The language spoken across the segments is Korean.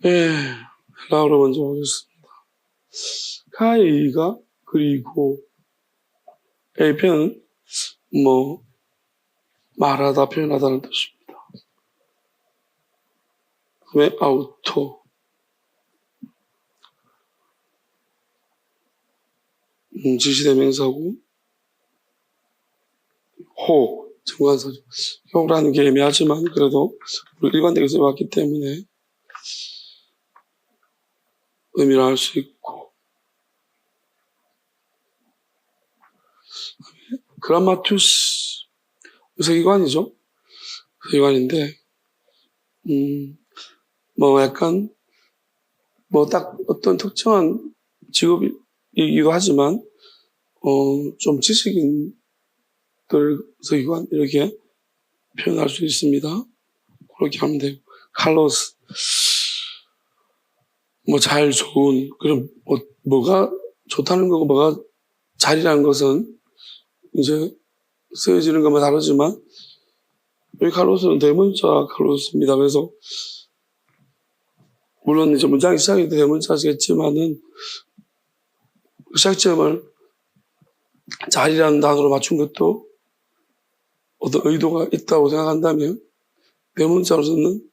예, 헬라어로 먼저 보겠습니다. 카이가 그리고 에이펜은 말하다, 표현하다는 뜻입니다. 그다음에 아우토, 지시대명사고, 호, 정관사죠. 호라는 게 애매하지만 그래도 일관되게 써왔기 때문에 의미를 알 수 있고, 그라마투스, 세계관이죠. 세계관인데, 약간, 딱 어떤 특정한 직업이기도 하지만, 좀 지식인들 세계관, 이렇게 표현할 수 있습니다. 그렇게 하면 되고, 칼로스, 잘, 좋은, 그럼, 뭐가 좋다는 거고, 뭐가 잘이라는 것은, 이제, 쓰여지는 것만 다르지만, 여기 칼로스는 대문자 칼로스입니다. 그래서, 물론 이제 문장이 시작이 대문자시겠지만은, 시작점을 잘이라는 단어로 맞춘 것도 어떤 의도가 있다고 생각한다면, 대문자로 쓰는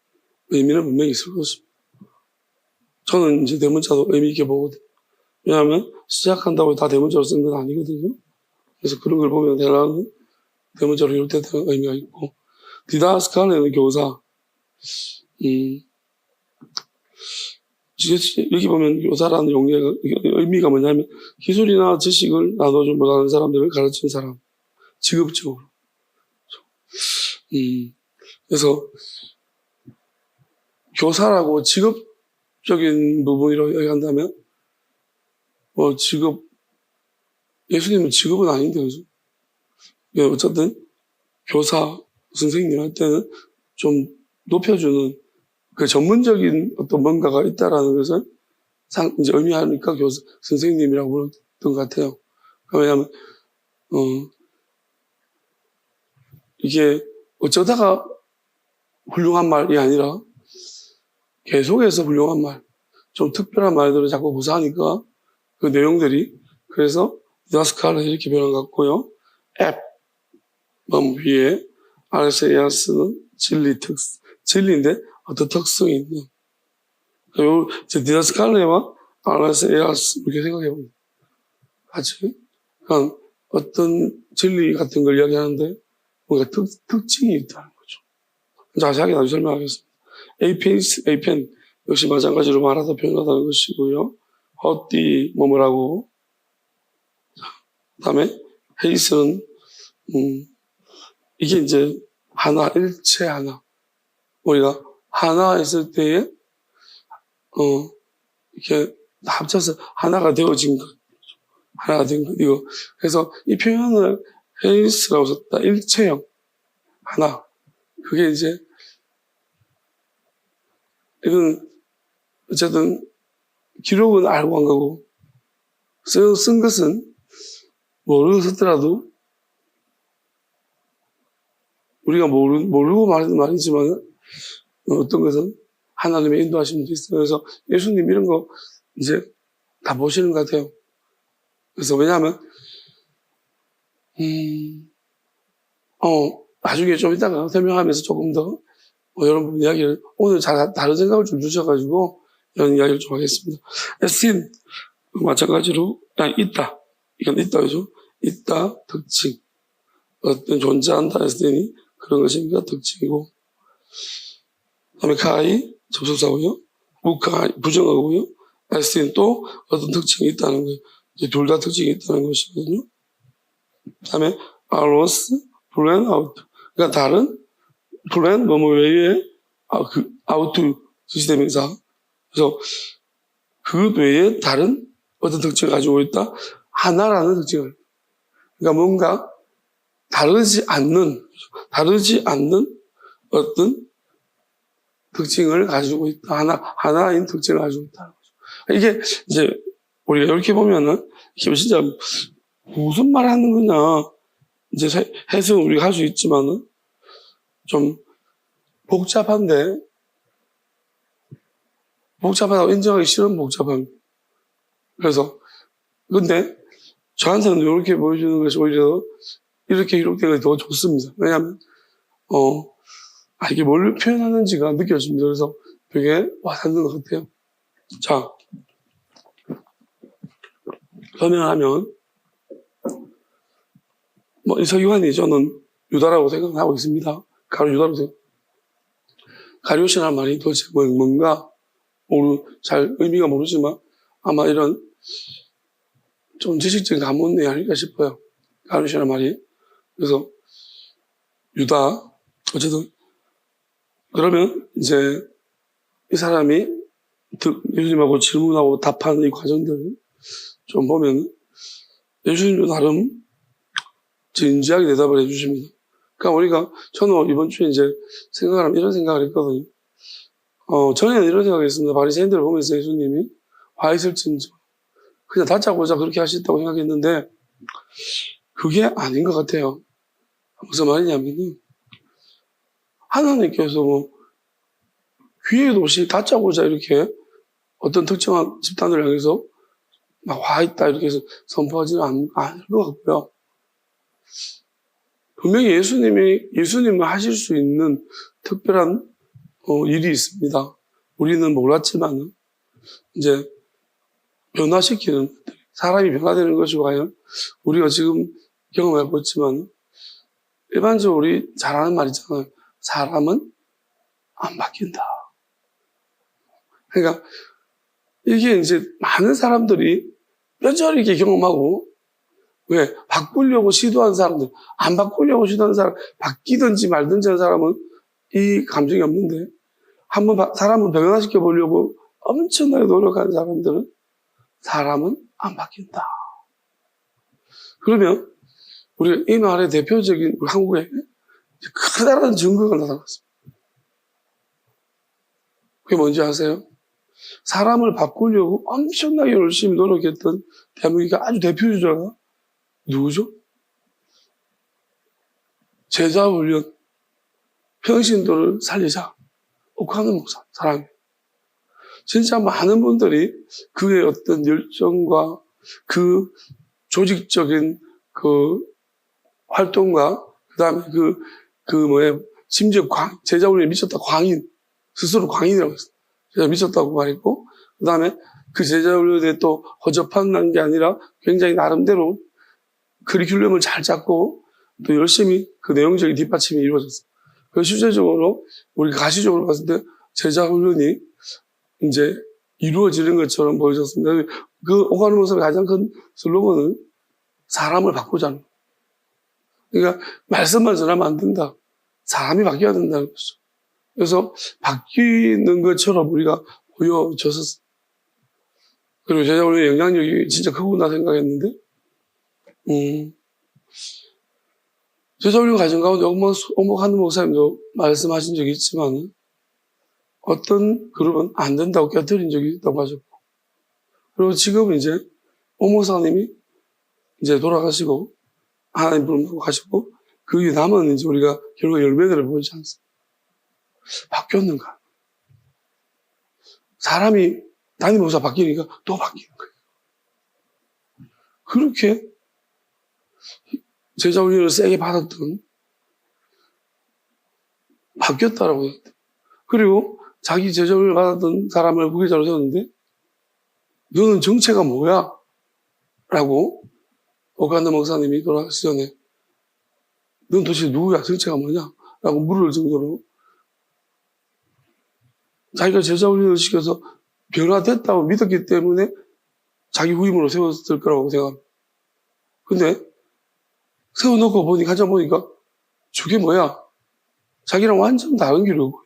의미는 분명히 있을 것입니다. 저는 이제 대문자도 의미 있게 보거든요. 왜냐하면, 시작한다고 다 대문자로 쓴 건 아니거든요. 그래서 그런 걸 보면 헬라어는 대문자로 이룰때되는 의미가 있고, 디다스칼레는 교사. 여기 보면 교사라는 용어가 의미가 뭐냐면 기술이나 지식을 나눠주지 못하는 사람들을 가르치는 사람, 직업적으로. 그래서 교사라고 직업적인 부분이라고 얘기한다면 예수님은 직업은 아닌데, 그죠? 어쨌든 교사, 선생님 할 때는 좀 높여주는 그 전문적인 어떤 뭔가가 있다라는 것을 이제 의미하니까 선생님이라고 불렀던 것 같아요. 왜냐하면, 이게 어쩌다가 훌륭한 말이 아니라 계속해서 훌륭한 말, 좀 특별한 말들을 자꾸 구사하니까 그 내용들이, 그래서 디다스칼레 이렇게 변한 것 같고요. 위에 아르세이아스는 진리인데 어떤 특성이 있는. 디다스칼레와 아르세이아스 이렇게 생각해봅니다. 같이. 그러니까 어떤 진리 같은 걸 이야기하는데 뭔가 특징이 있다는 거죠. 자세하게 나중에 설명하겠습니다. 에이펜 역시 마찬가지로 말하다 표현하다는 것이고요. 헛디 뭐라고. 그다음에 헤이스는 이게 이제 하나, 일체 하나. 우리가 하나 했을 때에 이렇게 합쳐서 하나가 되어진 것. 하나가 된 것. 이거. 그래서 이 표현을 헤이스라고 썼다. 일체형. 하나. 그게 이제 이건 어쨌든 기록은 알고 한 거고 쓴 것은 모르고 썼더라도 우리가 모르고 말하는 말이지만 어떤 것은 하나님의 인도하심도 있어요. 그래서 예수님 이런 거 이제 다 보시는 것 같아요. 그래서 왜냐하면 나중에 좀 이따가 설명하면서 조금 더 여러분 이야기를 오늘 다른 생각을 좀 주셔가지고 이런 이야기를 좀 하겠습니다. 에스틴 마찬가지로 있다. 이건 있다, 그죠? 있다, 특징. 어떤 존재한다 에스틴이 그런 것입니다. 특징이고. 그 다음에 카이 접속사고요. 무카 부정어고요. 에스틴 또 어떤 특징이 있다는 거예요. 둘 다 특징이 있다는 것이거든요. 그 다음에 아로스 플랜 아우트. 그러니까 다른 플랜 뭐뭐 외에 아우트 시스템명사. 그래서 그 외에 다른 어떤 특징을 가지고 있다. 하나라는 특징을. 그러니까 뭔가 다르지 않는 어떤 특징을 가지고 있다. 하나인 특징을 가지고 있다는 거죠. 이게 이제 우리가 이렇게 보면은 이게 진짜 무슨 말 하는 거냐. 이제 해석은 우리가 할 수 있지만은 좀 복잡한데 복잡하다고 인정하기 싫은 복잡함. 그래서, 근데 저한테는 이렇게 보여주는 것이 오히려 이렇게 기록된 것이 더 좋습니다. 왜냐하면, 이게 뭘 표현하는지가 느껴집니다. 그래서 되게 와닿는 것 같아요. 자, 설명하면, 이 서기관이 저는 유다라고 생각하고 있습니다. 가룟 유다라고 생각. 가룟이라는 말이 도대체 뭔가, 잘 의미가 모르지만 아마 이런 좀 지식적인 감문이 아닐까 싶어요. 가룟이라는 말이. 그래서 유다, 어쨌든, 그러면 이제 이 사람이 예수님하고 질문하고 답하는 이 과정들을 좀 보면 예수님도 나름 진지하게 대답을 해주십니다. 그러니까 우리가, 저는 이번 주에 이제 생각을 하면 이런 생각을 했거든요. 전에는 이런 생각을 했습니다. 바리새인들을 보면서 예수님이 와 있을진저 그냥 다짜고짜 그렇게 하셨다고 생각했는데 그게 아닌 것 같아요. 무슨 말이냐면은 하나님께서 귀에도 없이 다짜고짜 이렇게 어떤 특정한 집단을 향해서 막 와 있다 이렇게 해서 선포하지는 않을 것 같고요. 분명히 예수님을 하실 수 있는 특별한 일이 있습니다. 우리는 몰랐지만 이제 변화시키는 사람이 변화되는 것이 과연 우리가 지금 경험해보고 있지만 일반적으로 우리 잘 아는 말 있잖아요. 사람은 안 바뀐다. 그러니까 이게 이제 많은 사람들이 뼈저리 이렇게 경험하고 왜? 바꾸려고 시도한 사람들, 안 바꾸려고 시도한 사람, 바뀌든지 말든지 하는 사람은 이 감정이 없는데 한번 사람을 변화시켜 보려고 엄청나게 노력하는 사람들은 사람은 안 바뀐다. 그러면 우리가 이 말의 대표적인 한국에 커다란 증거가 나타났습니다. 그게 뭔지 아세요? 사람을 바꾸려고 엄청나게 열심히 노력했던 대한민국의 아주 대표주자가 누구죠? 제자훈련, 평신도를 살리자. 옥하는 목사, 사람이. 진짜 많은 분들이 그의 어떤 열정과 그 조직적인 그 활동과 그 다음에 심지어 제자훈련에 미쳤다 광인, 스스로 광인이라고 했어요. 제가 미쳤다고 말했고, 그 다음에 그 제자훈련에 또 허접한 게 아니라 굉장히 나름대로 커리큘럼을 잘 짰고 또 열심히 그 내용적인 뒷받침이 이루어졌어요. 그 실제적으로 우리가 가시적으로 봤을 때 제자훈련이 이제 이루어지는 것처럼 보여졌습니다. 그 오가는 모습의 가장 큰 슬로건은 사람을 바꾸자는 거예요. 그러니까 말씀만 전하면 안 된다. 사람이 바뀌어야 된다는 거죠. 그래서 바뀌는 것처럼 우리가 보여졌었어요. 그리고 제자훈련의 영향력이 진짜 크구나 생각했는데 제자훈련 과정 가운데 오목하는 목사님도 말씀하신 적이 있지만 어떤 그룹은 안 된다고 껴들인 적이 있다고 하셨고 그리고 지금 이제 오목사님이 이제 돌아가시고 하나님 부름하고 가시고 그 위에 남은 이제 우리가 결국 열매들을 보이지 않습니다. 바뀌었는가? 사람이 담임 목사 바뀌니까 또 바뀌는 거예요. 그렇게 제자훈련을 세게 받았던 바뀌었다라고 했대. 그리고 자기 제자훈련을 받았던 사람을 후계자로 세웠는데 너는 정체가 뭐야? 라고 오간다 목사님이 돌아가시기 전에 넌 도대체 누구야? 정체가 뭐냐? 라고 물을 정도로 자기가 제자훈련을 시켜서 변화됐다고 믿었기 때문에 자기 후임으로 세웠을 거라고 생각합니다. 근데 세워놓고 보니까 저게 뭐야? 자기랑 완전 다른 길이고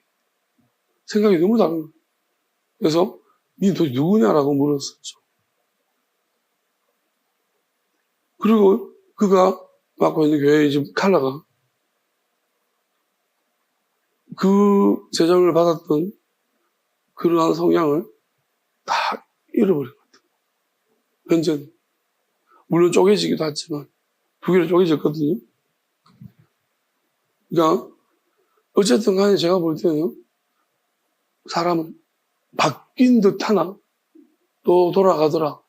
생각이 너무 다른 거예요. 그래서 니 도대체 누구냐라고 물었었죠. 그리고 그가 맡고 있는 교회의 지금 칼라가 그 제자훈련을 받았던 그러한 성향을 다 잃어버린 것 같아요. 현재는. 물론 쪼개지기도 했지만 두 개로 쪼개졌거든요. 그러니까 어쨌든 간에 제가 볼 때는 사람은 바뀐 듯 하나 또 돌아가더라.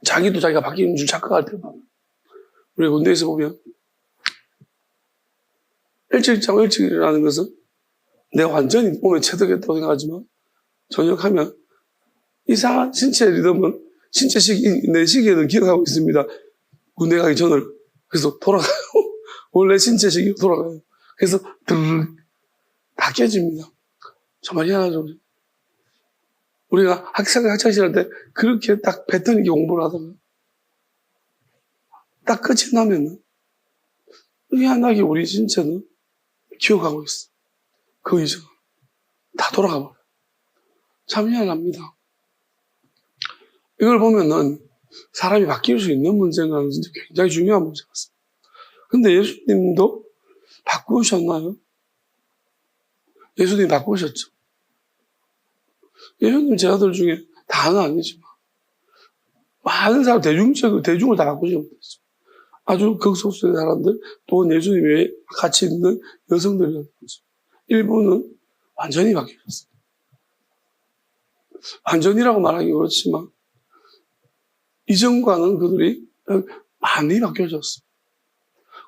자기도 자기가 바뀌는 줄 착각할 때 봐. 우리 군대에서 보면 일찍 자고 일찍 일어나는 것은 내가 완전히 몸에 체득했다고 생각하지만 저녁하면 이상한 신체 리듬은 내 시계는 기억하고 있습니다. 군대 가기 전을. 그래서 돌아가요. 원래 신체 시계가 돌아가요. 그래서 드르륵 다 깨집니다. 정말 희한하죠. 우리가 학창시절 할 때 그렇게 딱 패턴 있게 공부를 하다가 딱 끝이 나면은 희한하게 우리 신체는 기억하고 있어. 그 이상 다 돌아가 버려요. 참 희한합니다. 이걸 보면은 사람이 바뀔 수 있는 문제인가는 진짜 굉장히 중요한 문제 같습니다. 근데 예수님도 바꾸셨나요? 예수님 바꾸셨죠. 예수님 제자들 중에 다는 아니지만 많은 사람, 대중을 다 바꾸지 못했죠. 아주 극소수의 사람들, 또 예수님 외에 같이 있는 여성들이라는 거죠. 일부는 완전히 바뀌었어요. 완전이라고 말하기 그렇지만 이전과는 그들이 많이 바뀌어졌어요.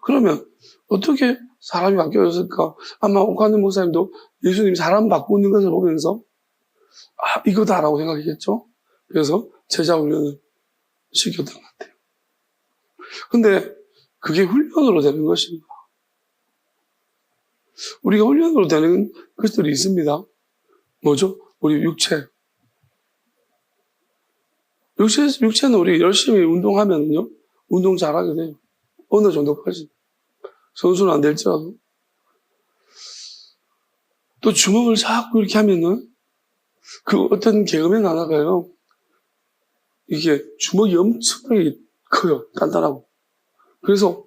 그러면 어떻게 사람이 바뀌어졌을까? 아마 옥하는 목사님도 예수님이 사람 바꾸는 것을 보면서 이거다라고 생각했겠죠? 그래서 제자 훈련을 시켰던 것 같아요. 근데 그게 훈련으로 되는 것인가? 우리가 훈련으로 되는 것들이 있습니다. 뭐죠? 우리 육체. 육체는 우리 열심히 운동하면요, 운동 잘하게 돼요. 어느 정도까지. 선수는 안 될지라도. 또 주먹을 자꾸 이렇게 하면은, 그 어떤 개그맨 하나가요, 이게 주먹이 엄청나게 커요. 단단하고. 그래서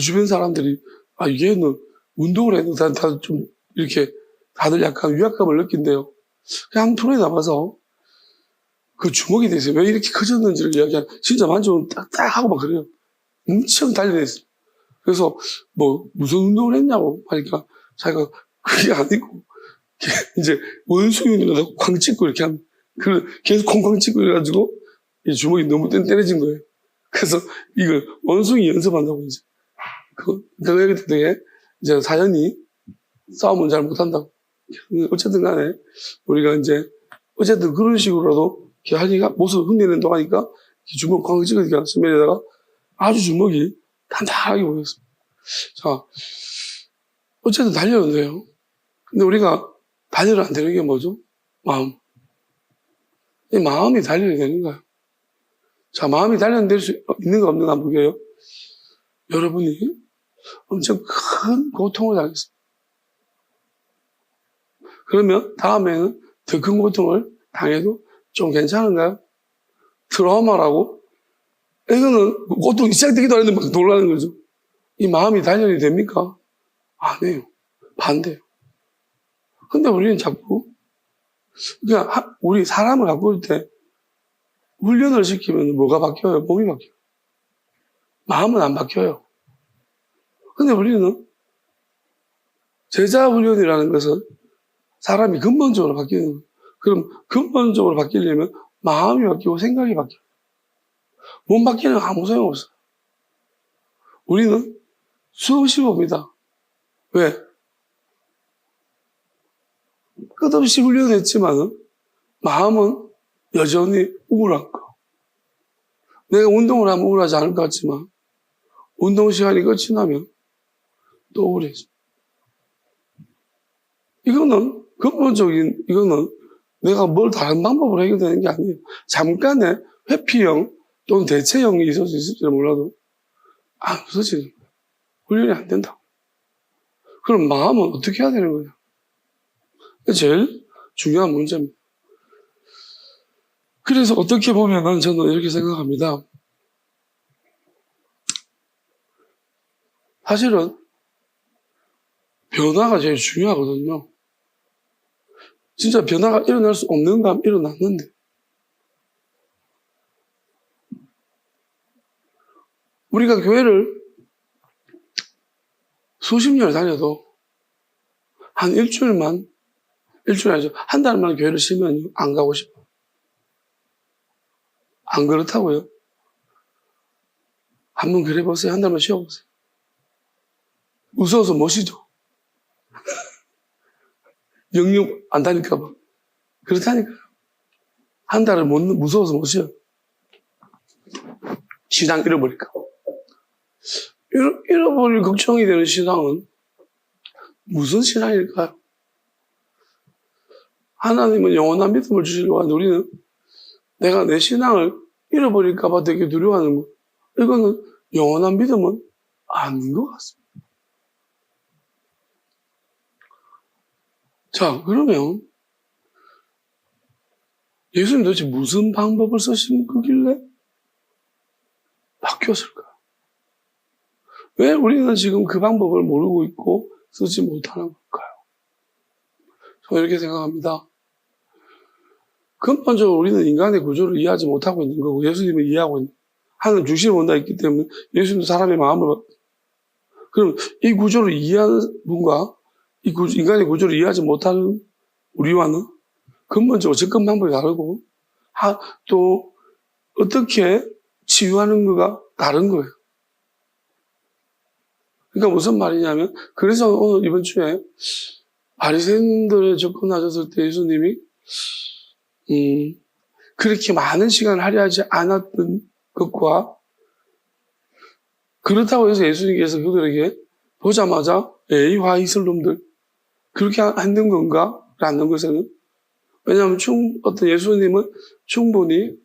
주변 사람들이, 얘는 운동을 해도 다들 좀 이렇게, 다들 약간 위압감을 느낀대요. 그냥 한 프로에 나가서, 그 주먹이 돼서 왜 이렇게 커졌는지를 이야기하는, 진짜 만져보면 딱딱 하고 막 그래요. 엄청 단련했어요. 그래서 무슨 운동을 했냐고 하니까 자기가 그게 아니고, 이제 원숭이가 쾅 찍고 이렇게 하면, 계속 콩쾅 찍고 이래가지고, 이 주먹이 너무 땡땡해진 거예요. 그래서 이걸 원숭이 연습한다고 이제. 그거 얘기 때문에 이제 사연이 싸움은 잘 못한다고. 어쨌든 간에 우리가 이제, 어쨌든 그런 식으로라도 하니까 모습을 흉내낸다고 하니까 주먹 꽝 찍으니까 스멜에다가 아주 주먹이 단단하게 보였습니다. 자, 어쨌든 단련은 돼요. 근데 우리가 단련을 안 되는 게 뭐죠? 마음. 이 마음이 단련이 되는 거예요. 자, 마음이 단련될 수 있는가 없는가 한번 볼게요. 여러분이 엄청 큰 고통을 당했습니다. 그러면 다음에는 더 큰 고통을 당해도 좀 괜찮은가요? 트라우마라고? 이거는 고통이 시작되기도 하는데 막 놀라는 거죠. 이 마음이 단련이 됩니까? 안 해요. 반대요. 근데 우리는 자꾸, 그냥 우리 사람을 바꿀 때 훈련을 시키면 뭐가 바뀌어요? 몸이 바뀌어요. 마음은 안 바뀌어요. 근데 우리는 제자 훈련이라는 것은 사람이 근본적으로 바뀌는 거예요. 그럼 근본적으로 바뀌려면 마음이 바뀌고 생각이 바뀌어요. 몸 바뀌는 건 아무 소용없어요. 우리는 수없이 봅니다. 왜? 끝없이 훈련했지만은 마음은 여전히 우울한 거. 내가 운동을 하면 우울하지 않을 것 같지만 운동 시간이 끝이 나면 또 우울해져. 이거는 근본적인, 이거는 내가 뭘 다른 방법으로 해결되는 게 아니에요. 잠깐의 회피형 또는 대체형이 있을 수 있을지 몰라도 안 없어지는 거예요. 훈련이 안 된다. 그럼 마음은 어떻게 해야 되는 거냐? 제일 중요한 문제입니다. 그래서 어떻게 보면은 저는 이렇게 생각합니다. 사실은 변화가 제일 중요하거든요. 진짜 변화가 일어날 수 없는가 하면 일어났는데. 우리가 교회를 수십 년을 다녀도 한 일주일만 일주일에 아니죠. 한 달만 교회를 쉬면 안 가고 싶어. 안 그렇다고요? 한번 그래 보세요. 한 달만 쉬어보세요. 무서워서 못 쉬죠. 영영 안 다닐까봐. 그렇다니까요. 한 달을 무서워서 못 쉬어요. 신앙 잃어버릴까. 잃어버릴 걱정이 되는 신앙은 무슨 신앙일까요? 하나님은 영원한 믿음을 주시려고 하는데 우리는 내가 내 신앙을 잃어버릴까봐 되게 두려워하는 거. 이거는 영원한 믿음은 아닌 것 같습니다. 자, 그러면 예수님 도대체 무슨 방법을 쓰신 거길래 바뀌었을까요? 왜 우리는 지금 그 방법을 모르고 있고 쓰지 못하는 걸까요? 저는 이렇게 생각합니다. 근본적으로 우리는 인간의 구조를 이해하지 못하고 있는 거고 예수님을 이해하고 있는 거예요. 하나님 중심을 본다 있기 때문에 예수님도 사람의 마음을 그럼 이 구조를 이해하는 분과 인간의 구조를 이해하지 못하는 우리와는 근본적으로 접근 방법이 다르고 또 어떻게 치유하는 거가 다른 거예요. 그러니까 무슨 말이냐면 그래서 오늘 이번 주에 바리새인들에 접근하셨을 때 예수님이 그렇게 많은 시간을 할애하지 않았던 것과 그렇다고 해서 예수님께서 그들에게 보자마자 에이 화 있을 놈들 그렇게 하는 건가? 라는 것에는 왜냐하면 어떤 예수님은 충분히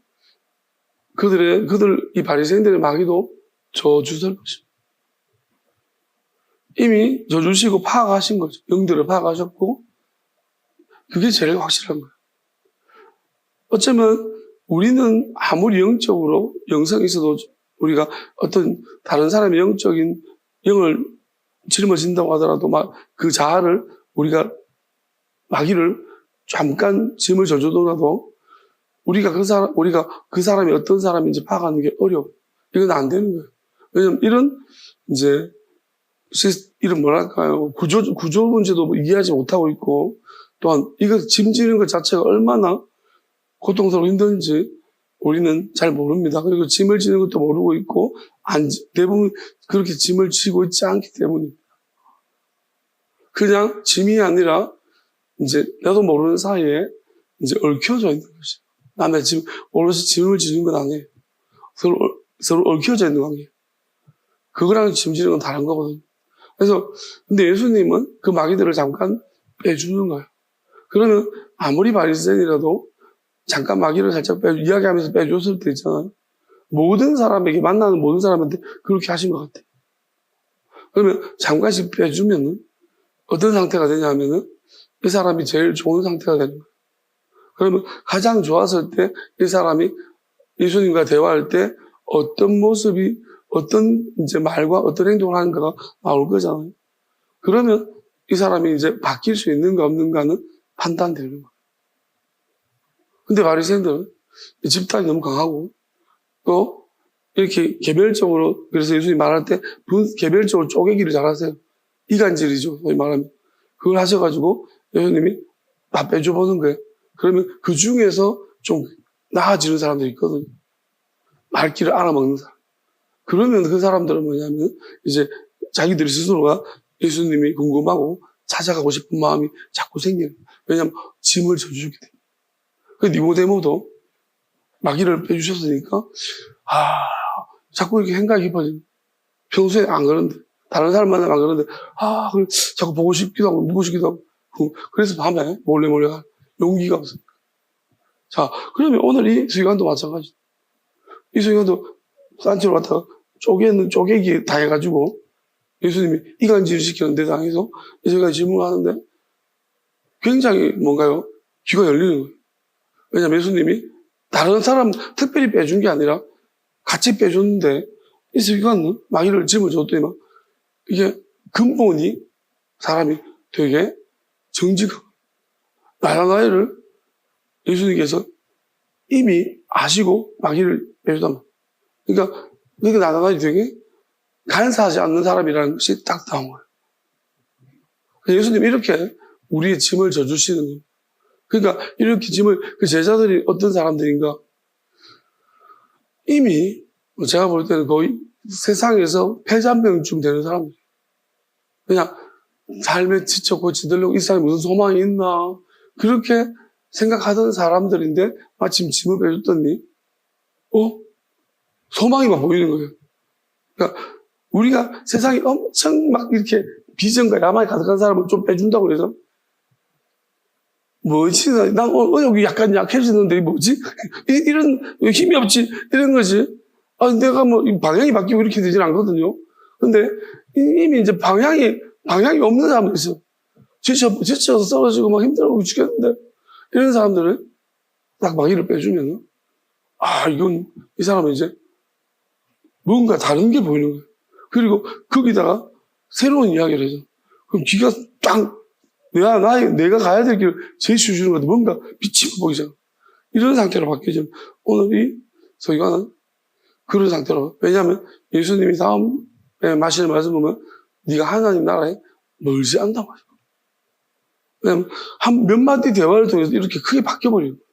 이 바리새인들의 마귀도 저주될 것입니다. 이미 저주시고 파악하신 거죠. 영들을 파악하셨고 그게 제일 확실한 거예요. 어쩌면 우리는 아무리 영적으로 영성이 있어도 우리가 어떤 다른 사람의 영적인 영을 짊어진다고 하더라도 그 자아를 우리가 마귀를 잠깐 짐을 져주더라도 우리가 그 사람이 어떤 사람인지 파악하는 게 어려워요. 이건 안 되는 거예요. 왜냐면 이런 뭐랄까요. 구조 문제도 이해하지 못하고 있고 또한 이거 짐지는 것 자체가 얼마나 고통스럽고 힘든지 우리는 잘 모릅니다. 그리고 짐을 지는 것도 모르고 있고 대부분 그렇게 짐을 지고 있지 않기 때문입니다. 그냥 짐이 아니라 이제 나도 모르는 사이에 이제 얽혀져 있는 것이. 남의 오롯이 짐을 지는 건 아니에요. 서로 얽혀져 있는 관계예요. 그거랑 짐 지는 건 다른 거거든요. 그래서 근데 예수님은 그 마귀들을 잠깐 빼주는 거예요. 그러면 아무리 바리새인이라도 잠깐 마귀를 살짝 이야기하면서 빼줬을 때 있잖아요. 만나는 모든 사람한테 그렇게 하신 것 같아요. 그러면 잠깐씩 빼주면은 어떤 상태가 되냐면은 이 사람이 제일 좋은 상태가 되는 거예요. 그러면 가장 좋았을 때 이 사람이 예수님과 대화할 때 어떤 모습이 어떤 이제 말과 어떤 행동을 하는가가 나올 거잖아요. 그러면 이 사람이 이제 바뀔 수 있는가 없는가는 판단되는 거예요. 근데 바리새인들은 집단이 너무 강하고 또 이렇게 개별적으로 그래서 예수님이 말할 때 개별적으로 쪼개기를 잘하세요. 이간질이죠. 소위 말하면. 그걸 하셔가지고 예수님이 다 빼줘보는 거예요. 그러면 그 중에서 좀 나아지는 사람들이 있거든요. 말귀를 알아먹는 사람. 그러면 그 사람들은 뭐냐면 이제 자기들이 스스로가 예수님이 궁금하고 찾아가고 싶은 마음이 자꾸 생겨요. 왜냐하면 짐을 져주기 때문에. 그 니고데모도 마귀를 빼주셨으니까 자꾸 이렇게 생각이 깊어지는. 평소에 안 그러는데 다른 사람 만나면 안 그러는데 자꾸 보고 싶기도 하고 묻고 싶기도 하고 그래서 밤에 몰래 가 용기가 없어요. 자, 그러면 오늘 이 수기관도 마찬가지. 이 수기관도 산치로 갔다가 쪼개기 당해가지고 예수님이 이간질을 시키는 데 당해서 이 수기관이 질문을 하는데 굉장히 뭔가요? 귀가 열리는 거예요. 왜냐면 예수님이 다른 사람 특별히 빼준 게 아니라 같이 빼줬는데 이 수기관은 마귀를 짐을 줬더니만 이게 근본이 사람이 되게 정직하고 나야나이를 예수님께서 이미 아시고 마귀를 빼주단 말이에요. 그러니까 나야나이 되게 간사하지 않는 사람이라는 것이 딱 나온 거예요. 예수님 이렇게 우리의 짐을 져주시는 거예요. 그러니까 이렇게 짐을, 그 제자들이 어떤 사람들인가? 이미 제가 볼 때는 거의 세상에서 폐잔병쯤 되는 사람들. 그냥 삶에 지쳐 고치들려고 이 사람이 무슨 소망이 있나. 그렇게 생각하던 사람들인데 마침 짐을 빼줬더니, 소망이 막 보이는 거예요. 그러니까 우리가 세상이 엄청 막 이렇게 비전과 야망이 가득한 사람을 좀 빼준다고 해서 뭐지? 난 여기 약간 약해지는데 뭐지? 이런 힘이 없지 이런 거지. 내가 뭐 방향이 바뀌고 이렇게 되진 않거든요. 근데 이미 이제 방향이 없는 사람이 있어. 지쳐서 떨어지고 막 힘들고 죽겠는데 이런 사람들은 딱 마귀를 빼주면 이건 이 사람은 이제 뭔가 다른 게 보이는 거예요. 그리고 거기다가 새로운 이야기를 해줘. 그럼 귀가 딱 내가 가야 될 길을 제시해 주는 것도 뭔가 빛이 보이잖아. 이런 상태로 바뀌어져. 오늘 이 서기관은 그런 상태로. 왜냐하면 예수님이 다음에 마시는 말씀 보면 네가 하나님 나라에 멀지 않다고 하죠. 왜냐하면 한 몇 마디 대화를 통해서 이렇게 크게 바뀌어버리는 거예요.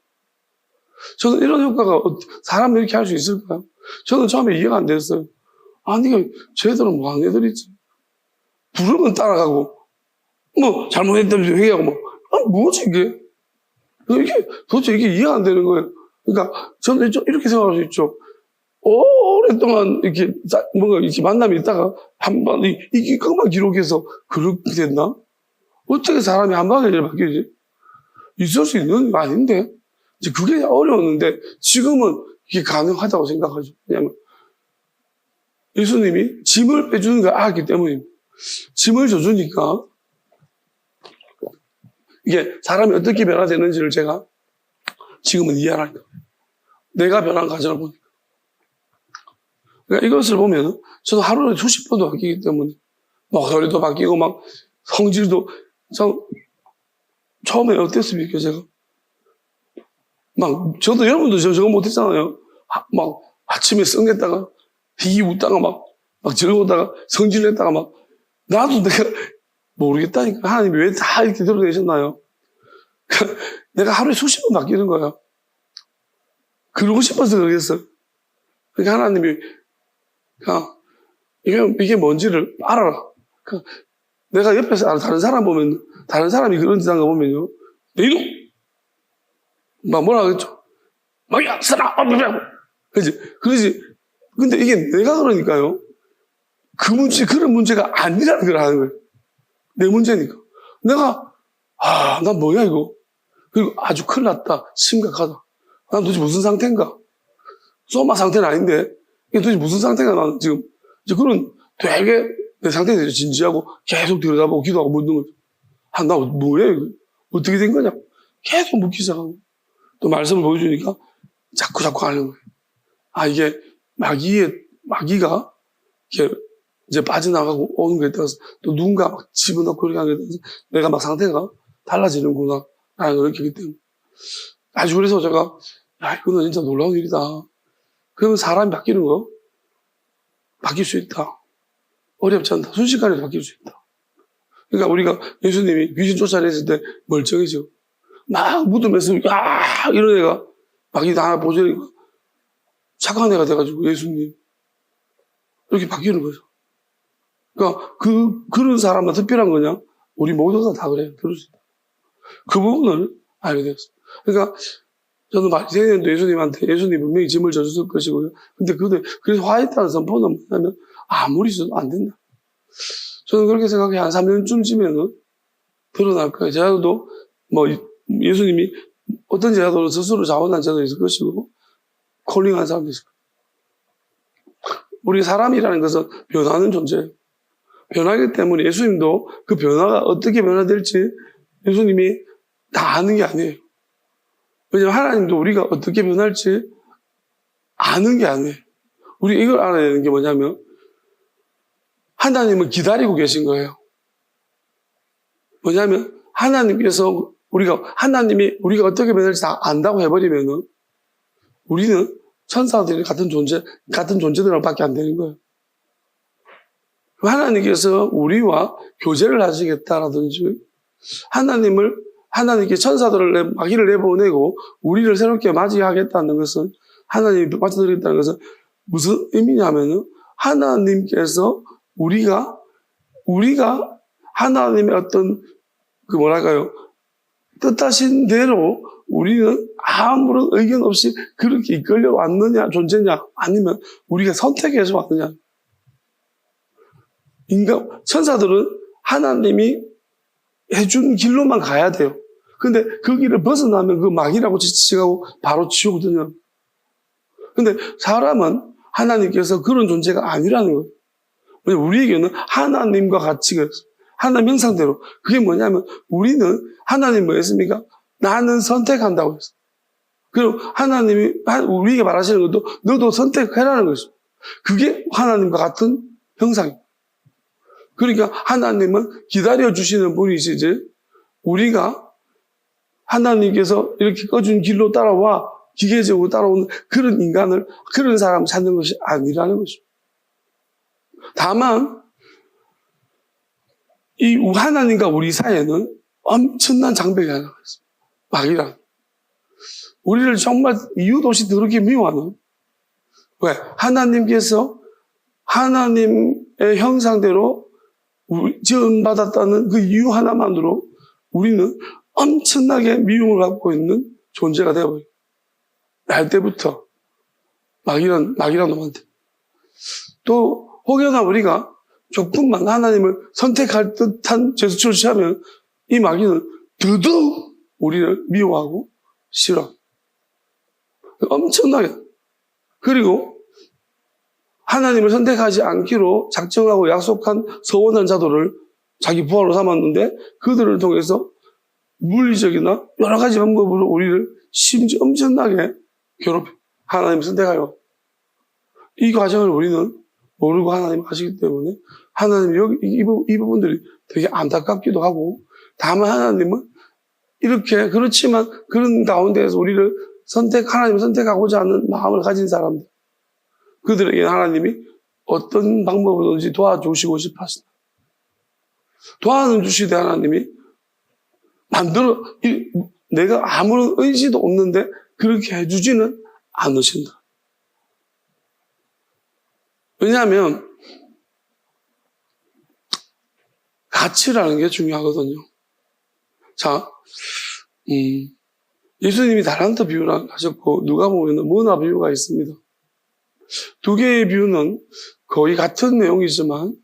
저는 이런 효과가 사람이 이렇게 할 수 있을까요? 저는 처음에 이해가 안 됐어요. 아니, 쟤들은 뭐 하는 애들이지. 부르면 따라가고, 뭐, 잘못했다면 회개하고, 뭐지, 이게? 도대체 이게 이해가 안 되는 거예요. 그러니까, 저는 이렇게 생각할 수 있죠. 오랫동안 이렇게, 뭔가 이렇게 만남이 있다가, 한 번, 이게 그것만 기록해서 그렇게 됐나? 어떻게 사람이 한 방에 이렇게 바뀌지? 있을 수 있는 거 아닌데? 이제 그게 어려웠는데, 지금은 이게 가능하다고 생각하죠. 왜냐면, 예수님이 짐을 빼주는 걸 알았기 때문입니다. 짐을 져주니까 이게 사람이 어떻게 변화되는지를 제가 지금은 이해하니까 내가 변한 과정을 보니까 그러니까 이것을 보면 저도 하루에 수십 번도 바뀌기 때문에 목소리도 바뀌고 막 성질도 처음에 어땠습니까 제가 막 저도 여러분도 저거 못했잖아요. 막 아침에 썩냈다가 희기 웃다가 막 즐거웠다가 성질냈다가 막 나도 내가 모르겠다니까 하나님이 왜 다 이렇게 드러내셨나요? 내가 하루에 수십 번 바뀌는 거야. 그러고 싶어서 그러겠어요. 그러니까 하나님이 이게 뭔지를 알아라. 내가 옆에서 다른 사람 보면 다른 사람이 그런 짓 한 거 보면요. 너희도 막 뭐라 그랬죠? 야 쓰라 그러지. 근데 이게 내가 그러니까요. 그런 문제가 아니라는 걸 하는 거예요. 내 문제니까. 내가, 난 뭐야, 이거. 그리고 아주 큰일 났다. 심각하다. 난 도대체 무슨 상태인가? 소마 상태는 아닌데, 이게 도대체 무슨 상태가 나는 지금. 이제 그런 되게 내 상태에 대해서 진지하고 계속 들여다보고 기도하고 묻는 거죠. 나 뭐야, 이거. 어떻게 된 거냐? 계속 묻기 시작하고. 또 말씀을 보여주니까 자꾸 하는 거예요. 이게 마귀가 이렇게 이제 빠져나가고 오는 거에 따라서 또 누군가 막 집어넣고 이렇게 하는 거에 따라서 내가 막 상태가 달라지는구나 라는 걸 느끼기 때문에 아주 그래서 제가 이거는 진짜 놀라운 일이다. 그러면 사람이 바뀌는 거 바뀔 수 있다. 어렵지 않다. 순식간에 바뀔 수 있다. 그러니까 우리가 예수님이 귀신 쫓아냈을 때 멀쩡해지고 막 무덤에서 이런 애가 마귀가 하나 보자니까 착한 애가 돼가지고 예수님 이렇게 바뀌는 거죠. 그러니까 그런 사람만 특별한 거냐? 우리 모두가 다 그래요. 들을 수 있다. 그 부분을 알게 되었어요. 그러니까 저는 바리새인도 예수님 분명히 짐을 져줬을 것이고요. 근데 그래서 화했다는 선포는 뭐냐면 아무리 있어도 안 된다. 저는 그렇게 생각해요. 한 3년쯤 드러날 거예요. 제자도 예수님이 어떤 제자도는 스스로 자원한 제자도 있을 것이고 콜링한 사람도 있을 거예요. 우리 사람이라는 것은 변하는 존재예요. 변하기 때문에 예수님도 그 변화가 어떻게 변화될지 예수님이 다 아는 게 아니에요. 왜냐하면 하나님도 우리가 어떻게 변할지 아는 게 아니에요. 우리 이걸 알아야 되는 게 뭐냐면 하나님을 기다리고 계신 거예요. 뭐냐면 하나님께서 하나님이 우리가 어떻게 변할지 다 안다고 해버리면은 우리는 천사들이 같은 존재들랑 밖에 안 되는 거예요. 하나님께서 우리와 교제를 하시겠다라든지 하나님께 천사들을 마귀를 내보내고 우리를 새롭게 맞이하겠다는 것은 하나님이 맞춰드리겠다는 것은 무슨 의미냐면은 하나님께서 우리가 하나님의 어떤 뜻하신 대로 우리는 아무런 의견 없이 그렇게 이끌려 왔느냐, 존재냐, 아니면 우리가 선택해서 왔느냐. 천사들은 하나님이 해준 길로만 가야 돼요. 근데 그 길을 벗어나면 그 마귀라고 지칭하고 바로 지옥이거든요. 근데 사람은 하나님께서 그런 존재가 아니라는 거예요. 왜냐면 우리에게는 하나님과 같이 하나님 형상대로. 그게 뭐냐면 우리는 하나님 뭐였습니까? 나는 선택한다고 했어요. 그리고 하나님이 우리에게 말하시는 것도 너도 선택해라는 것이죠. 그게 하나님과 같은 형상이에요. 그러니까 하나님은 기다려주시는 분이시지 우리가 하나님께서 이렇게 꺼준 길로 따라와 기계적으로 따라오는 그런 사람 찾는 것이 아니라는 것이죠. 다만 이 하나님과 우리 사이에는 엄청난 장벽이 하나가 있습니다. 마귀란. 우리를 정말 이유도 없이 더럽게 미워하는. 왜? 하나님께서 하나님의 형상대로 지원받았다는 그 이유 하나만으로 우리는 엄청나게 미움을 갖고 있는 존재가 되어버려요. 날 때부터 마귀란 놈한테. 또 혹여나 우리가 조금만 하나님을 선택할 듯한 제스처를 취하면 이 마귀는 더더욱 우리를 미워하고 싫어. 엄청나게. 그리고 하나님을 선택하지 않기로 작정하고 약속한 서원한 자들을 자기 부하로 삼았는데 그들을 통해서 물리적이나 여러 가지 방법으로 우리를 심지어 엄청나게 괴롭혀. 하나님을 선택하여. 이 과정을 우리는 모르고 하나님 하시기 때문에 하나님 이 부분들이 되게 안타깝기도 하고 다만 하나님은 이렇게 그렇지만 그런 가운데에서 우리를 하나님을 선택하고자 하는 마음을 가진 사람들 그들에게 하나님이 어떤 방법으로든지 도와주시고 싶어 하신다. 도와주시되 하나님이 내가 아무런 의지도 없는데 그렇게 해주지는 않으신다. 왜냐하면 가치라는 게 중요하거든요. 자, 예수님이 달란트 비유를 하셨고 누가 보면 문화 비유가 있습니다. 두 개의 비유는 거의 같은 내용이지만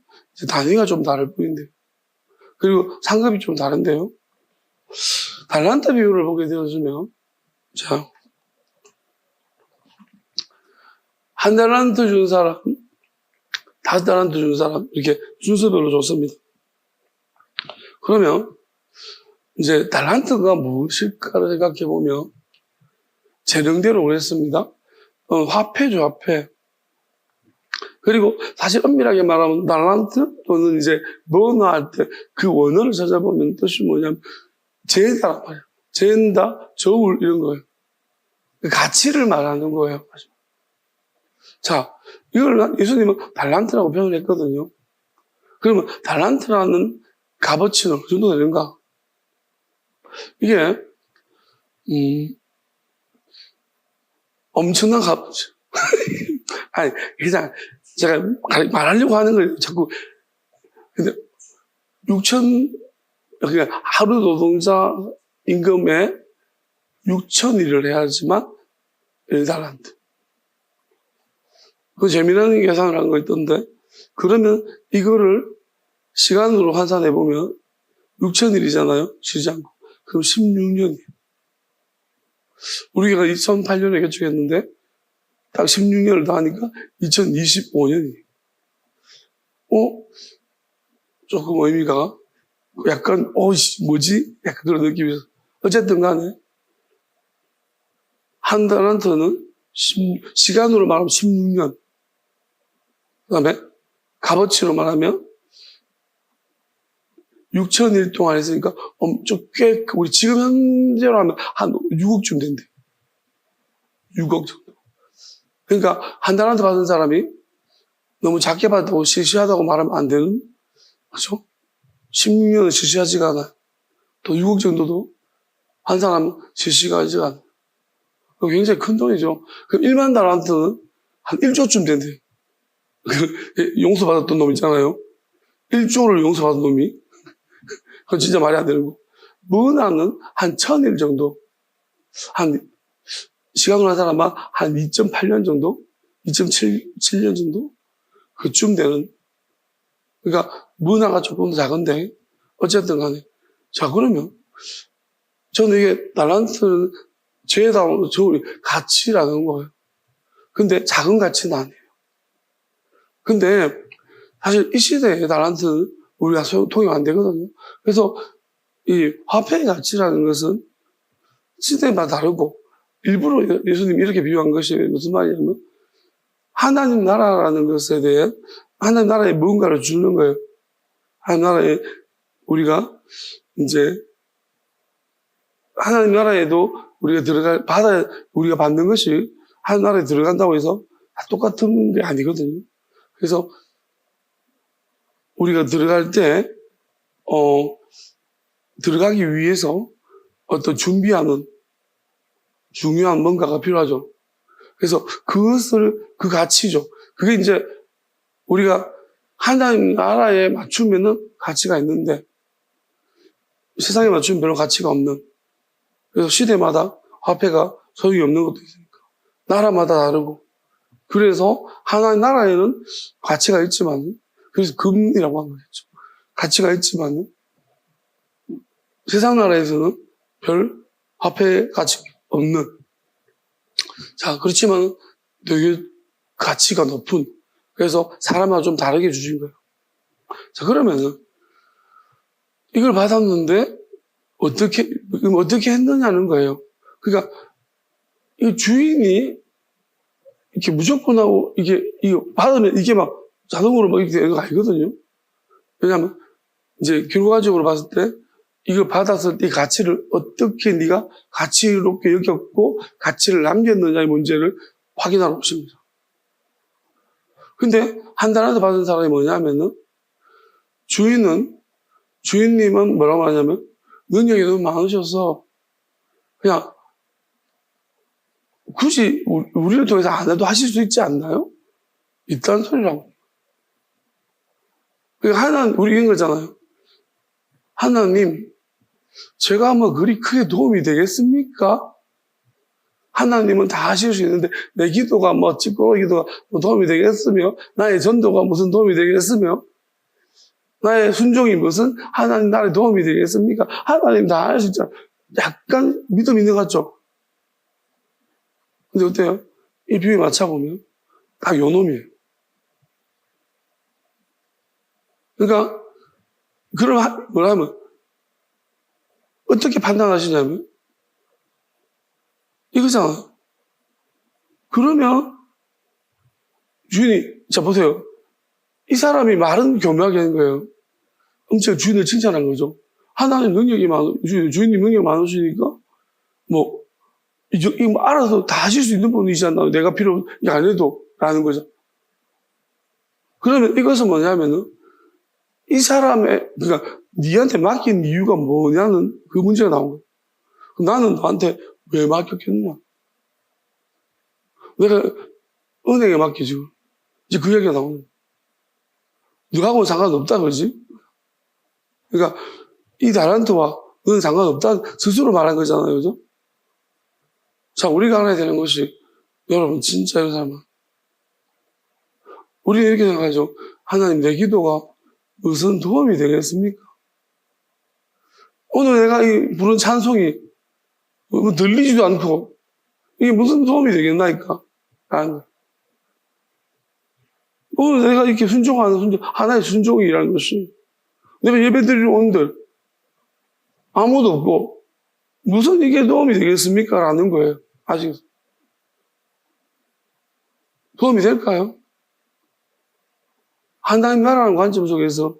단위가 좀 다를 뿐인데요. 그리고 상급이 좀 다른데요. 달란트 비유를 보게 되어지면 자, 한 달란트 준 사람, 5달란트 준 사람 이렇게 순서별로 줬습니다. 그러면 이제 달란트가 무엇일까를 생각해 보면 재능대로 그랬습니다. 화폐죠, 화폐. 그리고 사실 엄밀하게 말하면 달란트 또는 이제 번호할 때 그 원어를 찾아보면 뜻이 뭐냐면 재다란 말이에요. 재다, 저울 이런 거예요. 그 가치를 말하는 거예요. 자, 이걸 예수님은 달란트라고 표현했거든요. 그러면 달란트라는 값어치는 어느 정도 되는가? 이게 엄청난 값어치. 아니 그냥 제가 말하려고 하는 거예요. 자꾸 근데 6천 그러니까 하루 노동자 임금에 6,000일을 해야지만 1달란트. 그 재미나는 계산을 한 거 있던데 그러면 이거를 시간으로 환산해 보면 6,000일이잖아요. 쉬지 않고. 그럼 16년이에요. 우리가 2008년에 개축했는데 딱 16년을 더 하니까 2025년이에요. 조금 의미가 약간 뭐지? 약간 그런 느낌이 있어요. 어쨌든 간에 한 달란트는 시간으로 말하면 16년. 그 다음에 값어치로 말하면 6,000일 동안 했으니까 엄청 꽤 우리 지금 현재로 하면 한 6억쯤 된대. 6억 정도. 그러니까 한 달란트 받은 사람이 너무 작게 받고 시시하다고 말하면 안 되는, 그죠? 16년은 시시하지가 않아요. 또 6억 정도도 환산하면 실시간시간. 굉장히 큰 돈이죠. 그럼 1만 달란트는 한 1조쯤 된대요. 용서받았던 놈 있잖아요. 1조를 용서받은 놈이. 그건 진짜 말이 안 되는 거. 문화는 한 1000일 정도. 한, 시간으로 한 사람 한 2.8년 정도? 2.7년 정도? 그쯤 되는. 그러니까 문화가 조금 더 작은데, 어쨌든 간에. 자, 그러면, 저는 이게 달란트는 죄다운 가치라는 거예요. 근데 작은 가치는 아니에요. 근데 사실 이 시대에 달란트는 우리가 통용 안 되거든요. 그래서 이 화폐의 가치라는 것은 시대마다 다르고 일부러 예수님이 이렇게 비유한 것이 무슨 말이냐면 하나님 나라라는 것에 대해 하나님 나라에 무언가를 주는 거예요. 하나님 나라에 우리가 이제 하나님 나라에도 우리가 우리가 받는 것이 하나님 나라에 들어간다고 해서 다 똑같은 게 아니거든요. 그래서 우리가 들어갈 때, 들어가기 위해서 어떤 준비하는 중요한 뭔가가 필요하죠. 그래서 그 가치죠. 그게 이제 우리가 하나님 나라에 맞추면은 가치가 있는데 세상에 맞추면 별로 가치가 없는. 그래서 시대마다 화폐가 소용이 없는 것도 있으니까. 나라마다 다르고. 그래서 하나님 나라에는 가치가 있지만, 그래서 금이라고 한 거겠죠. 가치가 있지만, 세상 나라에서는 별 화폐 가치 없는. 자, 그렇지만 되게 가치가 높은. 그래서 사람마다 좀 다르게 주신 거예요. 자, 그러면은, 이걸 받았는데, 어떻게 했느냐는 거예요. 그러니까, 이 주인이 이렇게 무조건 하고, 이거 받으면 이게 막 자동으로 막 이렇게 되는 거 아니거든요. 왜냐하면, 이제 결과적으로 봤을 때, 이걸 받아서 이 가치를 어떻게 네가 가치롭게 여겼고, 가치를 남겼느냐의 문제를 확인하러 오십니다. 근데, 한 달한테 받은 사람이 뭐냐면은, 주인님은 뭐라고 말하냐면, 능력이 너무 많으셔서, 그냥, 굳이 우리를 통해서 안 해도 하실 수 있지 않나요? 있다는 소리라고. 그러니까 우리 이런 거잖아요. 하나님, 제가 뭐 그리 크게 도움이 되겠습니까? 하나님은 다 하실 수 있는데 내 기도가 뭐 찌꺼기 기도가 뭐 도움이 되겠으며 나의 전도가 무슨 도움이 되겠으며 나의 순종이 무슨 하나님 나라에 도움이 되겠습니까? 하나님 다 할 수 있잖아. 약간 믿음 있는 것 같죠? 근데 어때요? 이 비유에 맞춰보면 딱 요 놈이에요. 그러니까 그럼 뭐라면 어떻게 판단하시냐면 이거잖아. 그러면 주인이 자 보세요. 이 사람이 말은 교묘하게 하는 거예요. 엄청 주인을 칭찬한 거죠. 하나님 능력이 주인님 능력이 많으시니까 이거 알아서 다 하실 수 있는 분이시잖아요. 내가 이게 안 해도 라는 거죠. 그러면 이것은 뭐냐면은 이 사람의 그러니까 니한테 맡긴 이유가 뭐냐는 그 문제가 나온 거예요. 나는 너한테 왜 맡겼겠냐? 내가 은행에 맡기지. 이제 그 얘기가 나오는 거예요. 너하고는 상관없다 그러지? 그러니까 이 달란트와 너는 상관없다 스스로 말한 거잖아요. 그죠? 자, 우리가 알아야 되는 것이 여러분 진짜 이 사람은 우리는 이렇게 생각하죠. 하나님 내 기도가 무슨 도움이 되겠습니까? 오늘 내가 이 부른 찬송이 들리지도 않고 이게 무슨 도움이 되겠나이까? 라는 거예요. 오늘 내가 이렇게 순종하는 하나의 순종이라는 것이 내가 예배 드리러 온들 아무도 없고 무슨 이게 도움이 되겠습니까? 라는 거예요. 아시겠어요? 도움이 될까요? 하나님 나라는 관점 속에서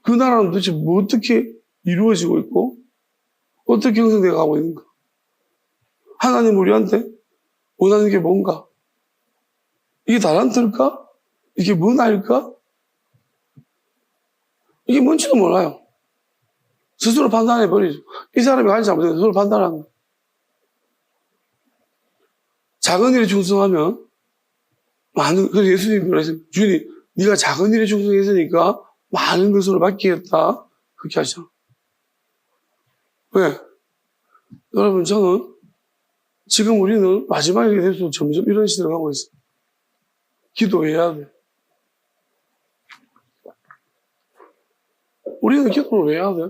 그 나라는 도대체 어떻게 이루어지고 있고 어떻게 형성되어 가고 있는가? 하나님 우리한테 원하는 게 뭔가? 이게 달란트일까? 이게 문화일까? 이게 뭔지도 몰라요. 스스로 판단해버리죠. 이 사람이 가지 잘못해서 스스로 판단하는 거예요. 작은 일에 충성하면 많은, 그래서 예수님이 말했어요. 주님, 네가 작은 일에 충성했으니까 많은 것으로 맡기겠다. 그렇게 하시잖아. 왜? 여러분, 저는 지금 우리는 마지막에 대해서 점점 이런 시대로 가고 있어요. 기도해야 돼. 우리는 기도를 왜 해야 돼?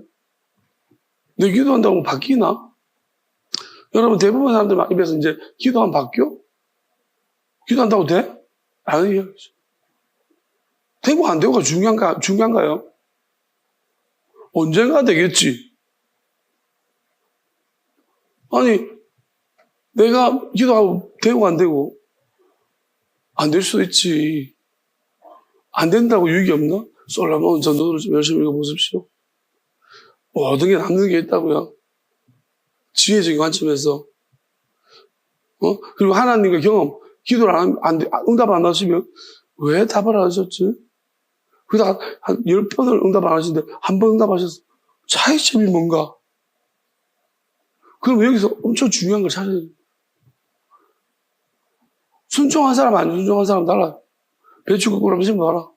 내 기도한다고 바뀌나? 여러분, 대부분 사람들 입에서 이제 기도하면 바뀌어? 기도한다고 돼? 아니요. 되고 안 되고가 중요한가요? 언젠가 되겠지. 아니, 내가 기도하고 되고 안 되고, 안 될 수도 있지. 안 된다고 유익이 없나? 솔로몬 전도를 좀 열심히 읽어보십시오. 모든 게 남는 게 있다고요. 지혜적인 관점에서. 그리고 하나님과 경험, 기도를 응답 안 하시면 왜 답을 안 하셨지? 그러다가 한 10번을 응답 안 하시는데 한 번 응답하셨어. 차이점이 뭔가? 그럼 여기서 엄청 중요한 걸 찾아야 돼요. 순종한 사람, 안 순종한 사람 달라요. 배추 거꾸로 한번 신문 봐라.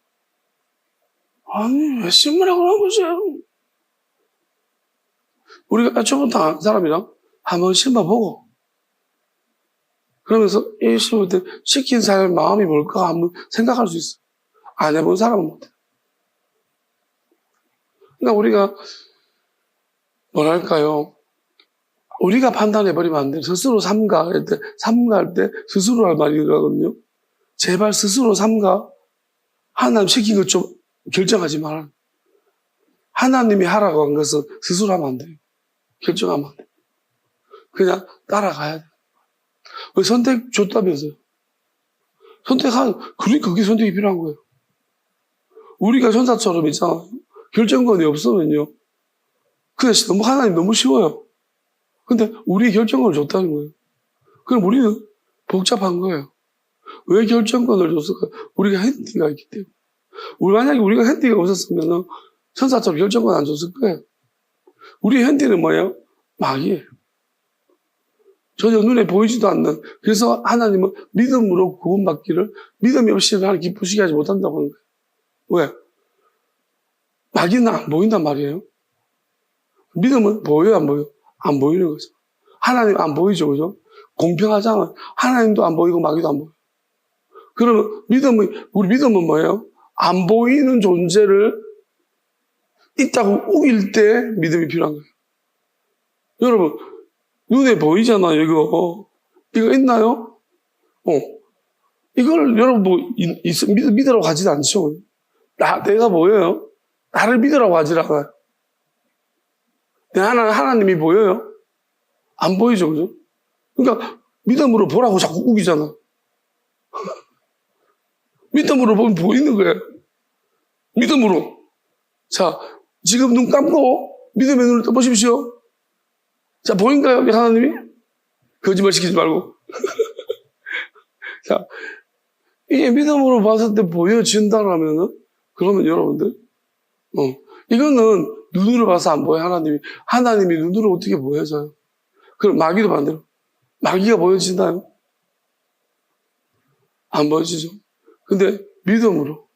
아니, 왜 신문하고 그런 거지? 우리가 처음부터 한 사람이랑 한번 신문 보고, 그러면서 이 신문 때 시킨 사람의 마음이 뭘까 한번 생각할 수 있어. 안 해본 사람은 못해. 그러니까 우리가, 뭐랄까요. 우리가 판단해버리면 안 돼요. 스스로 삼가할 때 스스로 할 말이거든요. 제발 스스로 삼가. 하나님 시킨 것 좀 결정하지 마라. 하나님이 하라고 한 것은 스스로 하면 안 돼요. 결정하면 안 돼요. 그냥 따라가야 돼요. 왜 선택 줬다면서요? 그러니까 그게 선택이 필요한 거예요. 우리가 천사처럼 있잖아요. 결정권이 없으면요. 그냥 하나님 너무 쉬워요. 근데 우리 결정권을 줬다는 거예요. 그럼 우리는 복잡한 거예요. 왜 결정권을 줬을까요? 우리가 핸디가 있기 때문에. 만약에 우리가 핸디가 없었으면 천사처럼 결정권 안 줬을 거예요. 우리 핸디는 뭐예요? 마귀예요. 전혀 눈에 보이지도 않는. 그래서 하나님은 믿음으로 구원받기를 믿음이 없이 하나님 기쁘시게 하지 못한다고 하는 거예요. 왜? 마귀는 안 보인단 말이에요. 믿음은 보여요, 안 보여요? 안 보이는 거죠. 하나님 안 보이죠, 그죠? 공평하잖아요. 하나님도 안 보이고 마귀도 안 보여요. 그러면 우리 믿음은 뭐예요? 안 보이는 존재를 있다고 우길 때 믿음이 필요한 거예요. 여러분, 눈에 보이잖아요, 이거. 이거 있나요? 이걸 여러분 믿으라고 하지 않죠. 내가 보여요? 나를 믿으라고 하지 않아요. 하나님이 보여요? 안 보이죠, 그죠? 그러니까 믿음으로 보라고 자꾸 우기잖아. 믿음으로 보면 보이는 거예요. 믿음으로. 자, 지금 눈 감고 믿음의 눈을 떠보십시오. 자, 보인가요, 하나님이? 거짓말 시키지 말고. 자, 이게 믿음으로 봤을 때 보여진다라면은, 그러면 여러분들, 이거는 눈으로 봐서 안 보여요, 하나님이 눈으로 어떻게 보여져요? 그럼 마귀도 반대로. 마귀가 보여진다요? 안 보여지죠? 근데 믿음으로.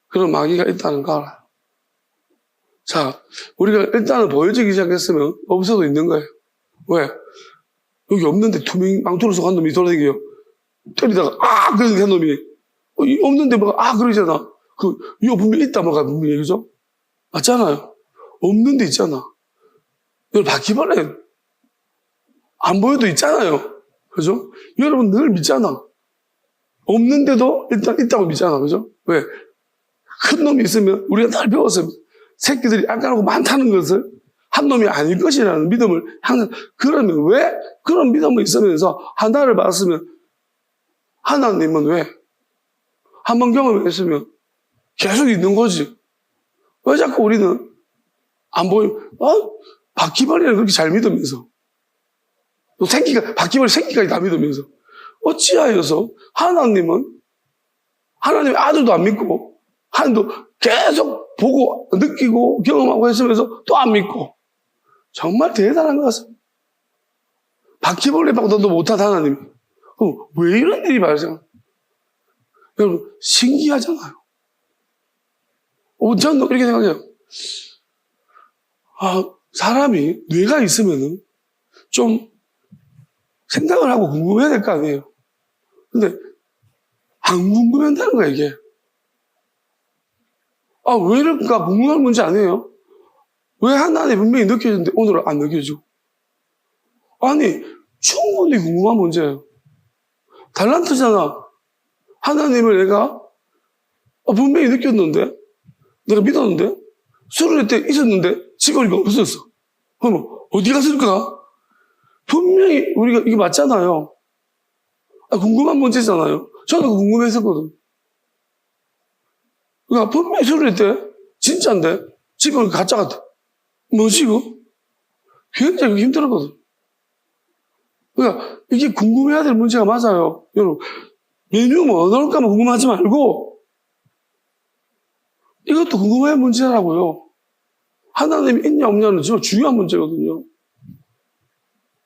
그런 마귀가 있다는 거 알아요. 자, 우리가 일단은 보여지기 시작했으면 없어도 있는 거예요. 왜? 여기 없는데 망토를 쏘고 한 놈이 돌아다니게요. 때리다가, 그러는 한 놈이. 없는데 그러잖아. 이거 분명히 있다, 분명히, 그죠? 맞잖아요. 없는데 있잖아. 이걸 바퀴벌레. 안 보여도 있잖아요. 그죠? 여러분 늘 믿잖아. 없는데도 일단 있다고 믿잖아. 그죠? 왜? 큰 놈이 있으면 우리가 날 배웠어요. 새끼들이 안 까놓고 많다는 것을 한 놈이 아닐 것이라는 믿음을 항상. 그러면 왜? 그런 믿음을 있으면서 하나를 봤으면 하나님은 왜? 한 번 경험했으면 계속 있는 거지. 왜 자꾸 우리는 안 바퀴벌레를 그렇게 잘 믿으면서 또 바퀴벌레 새끼까지 다 믿으면서 어찌하여서 하나님의 아들도 안 믿고 하나님도 계속 보고, 느끼고, 경험하고 했으면서 또 안 믿고. 정말 대단한 것 같습니다. 바퀴벌레보다도 못한 하나님. 왜 이런 일이 발생? 여러분, 신기하잖아요. 저는 이렇게 생각해요. 사람이 뇌가 있으면은 좀 생각을 하고 궁금해야 될 거 아니에요. 근데 안 궁금한다는 거야, 이게. 왜 이럴까 궁금한 문제 아니에요? 왜 하나님 분명히 느껴지는데 오늘은 안 느껴지고? 아니, 충분히 궁금한 문제예요. 달란트잖아. 하나님을 내가 분명히 느꼈는데, 내가 믿었는데, 수련회 때 있었는데, 집에 오니까 없었어. 그러면 어디 갔을까? 분명히 우리가 이게 맞잖아요. 궁금한 문제잖아요. 저도 궁금했었거든. 그러니까 분명히 수련회 때 진짜인데, 집에 오니까 가짜 같아. 뭐지 이거? 굉장히 힘들었거든. 그러니까 이게 궁금해야 될 문제가 맞아요. 여러분, 메뉴 뭐 넣을까만 궁금하지 말고 이것도 궁금한 문제라고요. 하나님이 있냐 없냐는 정말 중요한 문제거든요.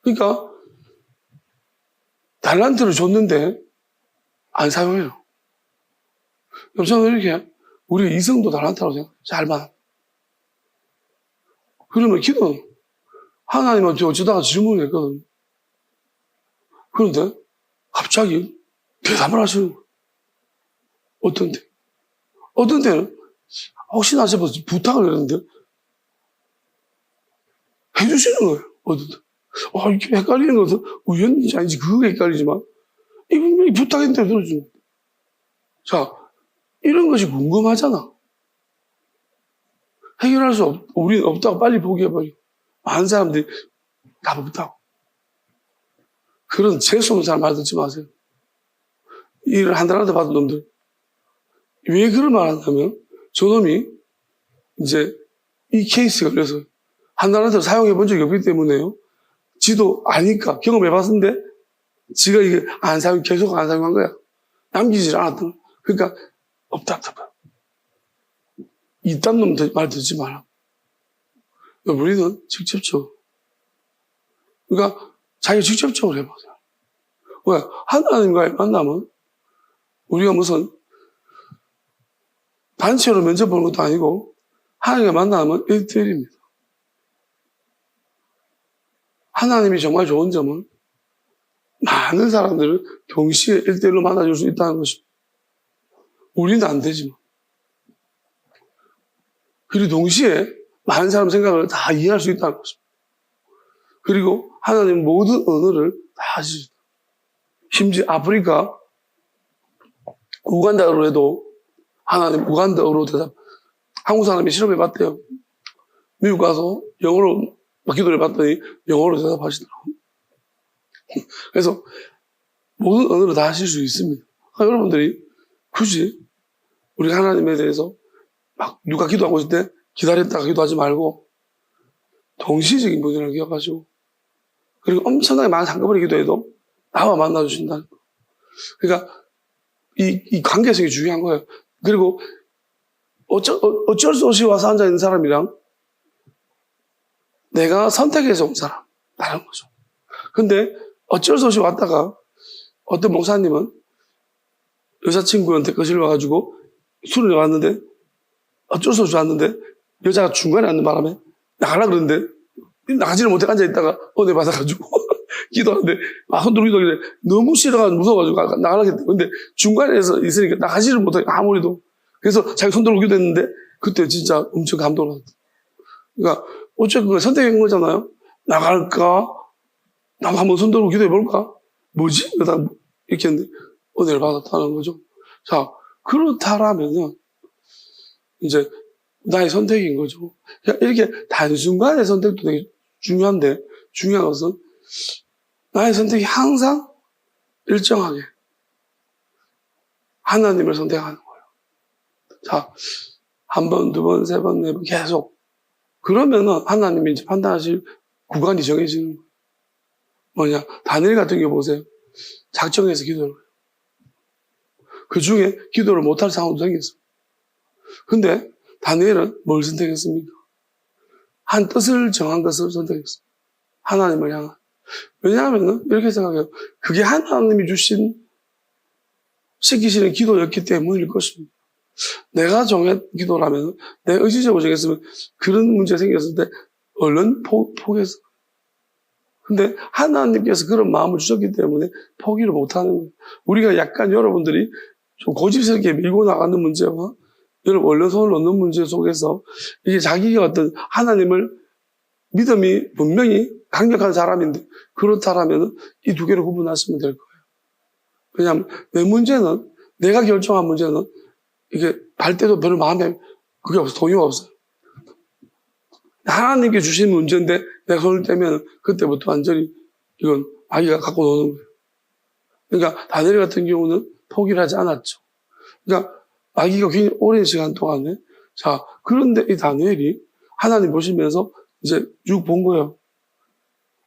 그러니까 달란트를 줬는데 안 사용해요. 저는 이렇게 우리 이성도 달란트라고 생각해요. 잘 봐. 그러면 기도는 하나님한테 어쩌다가 질문을 했거든. 그런데 갑자기 대답을 하시는 거예요. 어떤 때는 혹시나 싶어서 부탁을 했는데 해주시는 거예요. 어떤 때. 이렇게 헷갈리는 것은 우연인지 아닌지 그거 헷갈리지만 이 분명히 부탁했는데 들어주는 거예요. 자, 이런 것이 궁금하잖아. 해결할 수 우리는 없다고 빨리 포기해버리고 많은 사람들이 답 없다고. 그런 재수없는 사람 말 듣지 마세요. 일을 한 달한테 받은 놈들. 왜 그런 말 한다면 저놈이 이제 이 케이스가 그래서 한 달한테 사용해 본 적이 없기 때문에요. 지도 아니까 경험해봤는데 지가 이게 계속 안 사용한 거야. 남기질 않았던 거야. 그러니까 없다. 이딴 놈 말 듣지 마라. 우리는 직접적으로. 그러니까 자기가 직접적으로 해보세요. 왜? 하나님과의 만남은 우리가 무슨 단체로 면접 보는 것도 아니고 하나님과 만남은 1대1입니다. 하나님이 정말 좋은 점은 많은 사람들을 동시에 1대1로 만나줄 수 있다는 것입니다. 우리는 안 되지만. 그리고 동시에 많은 사람 생각을 다 이해할 수 있다는 것입니다. 그리고 하나님 모든 언어를 다 하시죠. 심지어 아프리카 우간다로 해도 하나님 우간다어로 대답. 한국 사람이 실험해봤대요. 미국 가서 영어로 기도를 해봤더니 영어로 대답하시더라고요. 그래서 모든 언어를 다 하실 수 있습니다. 여러분들이 굳이 우리 하나님에 대해서 막 누가 기도하고 있을 때 기다렸다가 기도하지 말고 동시적인 분이라는 걸 기억하시고 그리고 엄청나게 많은 한꺼번에 기도해도 나와 만나주신다는 거. 그러니까 이 관계성이 중요한 거예요. 그리고 어쩔 수 없이 와서 앉아있는 사람이랑 내가 선택해서 온 사람 다른 거죠. 근데 어쩔 수 없이 왔다가 어떤 목사님은 여자친구한테 거실 와가지고 술을 왔는데 어쩔 수 없이 왔는데 여자가 중간에 앉는 바람에 나가라 그러는데 나가지를 못해 앉아있다가 은혜 받아가지고 기도하는데 손 들고 기도하길래 너무 싫어가지고 무서워가지고 나가라 했대. 근데 중간에서 있으니까 나가지를 못해 아무리도. 그래서 자기 손 들고 기도했는데 그때 진짜 엄청 감동을 받았다. 그러니까 어쨌든 선택한 거잖아요. 나갈까? 나도 한번 손 들고 기도해볼까? 뭐지? 이렇게 했는데 은혜를 받았다는 거죠. 자, 그렇다라면은 이제 나의 선택인 거죠. 이렇게 단순간의 선택도 되게 중요한데 중요한 것은 나의 선택이 항상 일정하게 하나님을 선택하는 거예요. 자, 한 번, 두 번, 세 번, 네 번 계속 그러면은 하나님이 이제 판단하실 구간이 정해지는 거예요. 뭐냐? 다니엘 같은 경우 보세요. 작정해서 기도를 해요. 그 중에 기도를 못할 상황도 생겼어요. 근데 다니엘은 뭘 선택했습니까? 한 뜻을 정한 것을 선택했습니다. 하나님을 향한. 왜냐하면 이렇게 생각해요. 그게 하나님이 주신 시키시는 기도였기 때문일 것입니다. 내가 정한 기도라면, 내 의지적으로 정했으면 그런 문제가 생겼을 때 얼른 포기했어. 근데 하나님께서 그런 마음을 주셨기 때문에 포기를 못하는 거예요. 우리가 약간 여러분들이 좀 고집스럽게 밀고 나가는 문제와 여러분 얼른 손을 놓는 문제 속에서 이게 자기가 어떤 하나님을 믿음이 분명히 강력한 사람인데 그렇다라면 이 두 개를 구분하시면 될 거예요. 왜냐하면 내 문제는 내가 결정한 문제는 이게 발 때도 별로 마음에 그게 없어, 동요가 없어요. 하나님께 주신 문제인데 내가 손을 떼면 그때부터 완전히 이건 아기가 갖고 노는 거예요. 그러니까 다니엘 같은 경우는 포기를 하지 않았죠. 그러니까 아기가 굉장히 오랜 시간 동안에 자 그런데 이 다니엘이 하나님 보시면서 이제 쭉 본 거예요.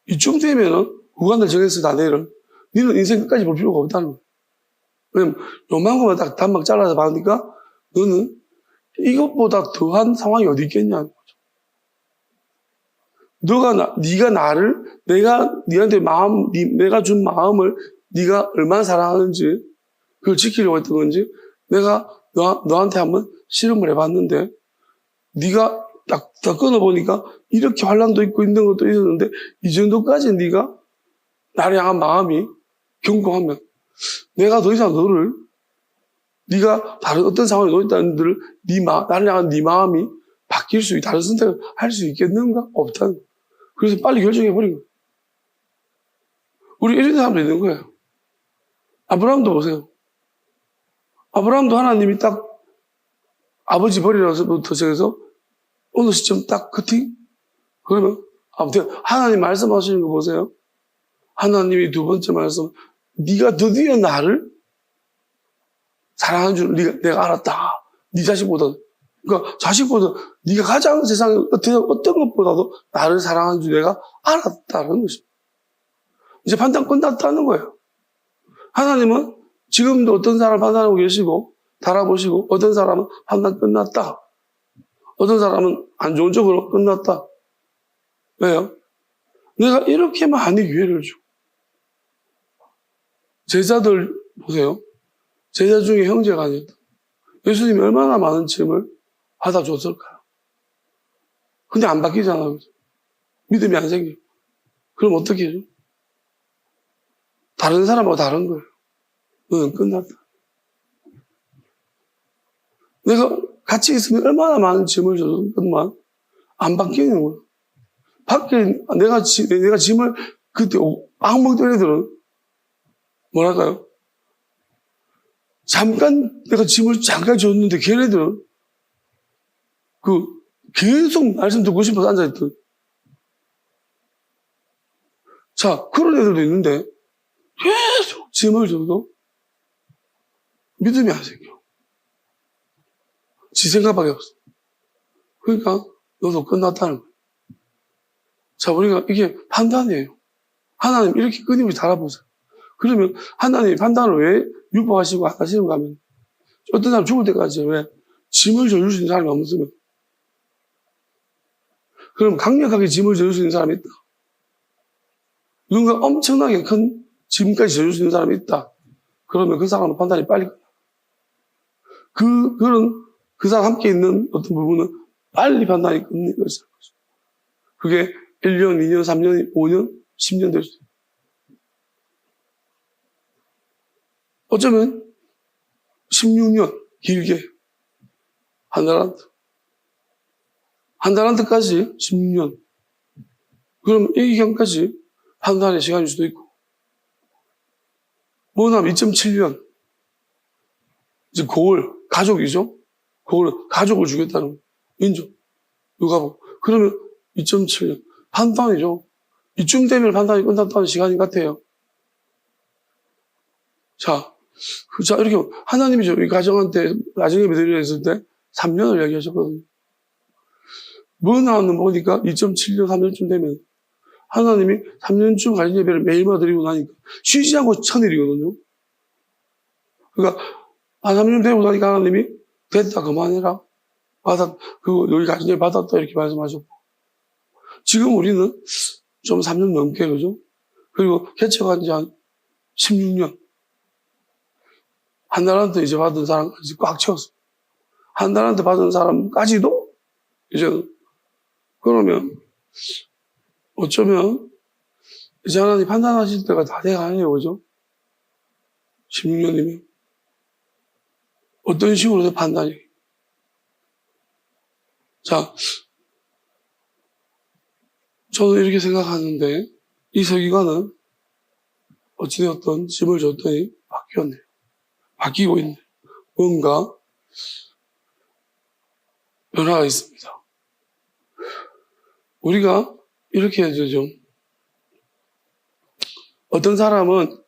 이쯤 되면은 구간을 정했어 다니엘은. 너는 인생 끝까지 볼 필요가 없다는 거예요. 왜냐면 요만큼만 딱 단막 잘라서 봐니까 너는 이것보다 더한 상황이 어디 있겠냐는 거죠. 네가 나를 내가 네한테 내가 준 마음을 네가 얼마나 사랑하는지 그걸 지키려고 했던 건지 내가 너한테 한번 실험을 해봤는데 네가 딱 끊어보니까 이렇게 환란도 있고 있는 것도 있었는데 이 정도까지 네가 나를 향한 마음이 견고하면 내가 더 이상 너를 네가 다른 어떤 상황에 놓였다는 들을 나를 향한 네 마음이 바뀔 수 있고 다른 선택을 할 수 있겠는가? 없다는 거예요. 그래서 빨리 결정해버린 거예요. 우리 이런 사람도 있는 거예요. 아브라함도 보세요. 아브라함도 하나님이 딱 아버지 버리라서부터 시작해서 어느 시점 딱 커팅? 그러면 아무튼 하나님 말씀하시는 거 보세요. 하나님이 두 번째 말씀 네가 드디어 나를 사랑하는 줄 내가 알았다. 네 자식보다 그러니까 자식보다 네가 가장 세상에 어떤 것보다도 나를 사랑하는 줄 내가 알았다는 것입니다. 이제 판단 끝났다는 거예요. 하나님은 지금도 어떤 사람을 판단하고 계시고 달아보시고 어떤 사람은 판단 끝났다. 어떤 사람은 안 좋은 쪽으로 끝났다. 왜요? 내가 이렇게 많이 기회를 줘. 제자들 보세요. 제자 중에 형제가 아니었다. 예수님이 얼마나 많은 짐을 받아줬을까요? 근데 안 바뀌잖아요. 믿음이 안 생겨. 그럼 어떻게 해요? 다른 사람하고 다른 거예요. 너는 끝났다. 내가 같이 있으면 얼마나 많은 짐을 줬건만 안 바뀌는 거예요. 내가 짐을 그때 악몽 애들은 뭐랄까요? 내가 짐을 잠깐 줬는데 걔네들은 계속 말씀 듣고 싶어서 앉아있던. 자, 그런 애들도 있는데 계속 짐을 줘도 믿음이 안 생겨. 지 생각밖에 없어. 그러니까 너도 끝났다는 거예요. 자, 우리가 이게 판단이에요. 하나님 이렇게 끊임없이 달아보세요. 그러면 하나님이 판단을 왜 유보하시고 안 하시는가 하면 어떤 사람 죽을 때까지 왜 짐을 져줄 수 있는 사람이 없으면 그럼 강력하게 짐을 져줄 수 있는 사람이 있다. 누군가 엄청나게 큰 짐까지 져줄 수 있는 사람이 있다. 그러면 그 사람은 판단이 빨리 그 사람 함께 있는 어떤 부분은 빨리 판단이 끝내는 거죠. 그게 1년, 2년, 3년, 5년, 10년 될 수 있어요. 어쩌면 16년 길게 한 달한테까지 16년 그럼 이 기간까지 판단의 시간일 수도 있고 뭐냐면 2.7년 이제 고을 가족이죠. 고을 가족을 주겠다는 인정 누가복 그러면 2.7년 판단이죠. 이쯤 되면 판단이 끝났다는 시간이 같아요. 자, 이렇게 하나님이 저희 가정한테 나중에 배드리려 했을 때 3년을 얘기하셨거든요. 뭐 나왔는 보니까 2.7년, 3년쯤 되면 하나님이 3년쯤 가정 예배를 매일마다 드리고 나니까 쉬지 않고 1000일이거든요. 그러니까 한 3년 되고 나니까 하나님이 됐다 그만해라. 여기 가진 일 받았다, 이렇게 말씀하셨고. 지금 우리는 좀 3년 넘게, 그죠? 그리고 개척한 지 한 16년. 한 달한테 이제 받은 사람까지 꽉 채웠어. 한 달한테 받은 사람까지도 이제, 그러면 어쩌면 이제 하나님 판단하실 때가 다 돼가네요, 그죠? 16년이면. 어떤 식으로 판단이. 자, 저는 이렇게 생각하는데, 이 서기관은 어찌되었던 짐을 줬더니 바뀌었네요. 바뀌고 있네. 뭔가 변화가 있습니다. 우리가 이렇게 해야죠, 좀. 어떤 사람은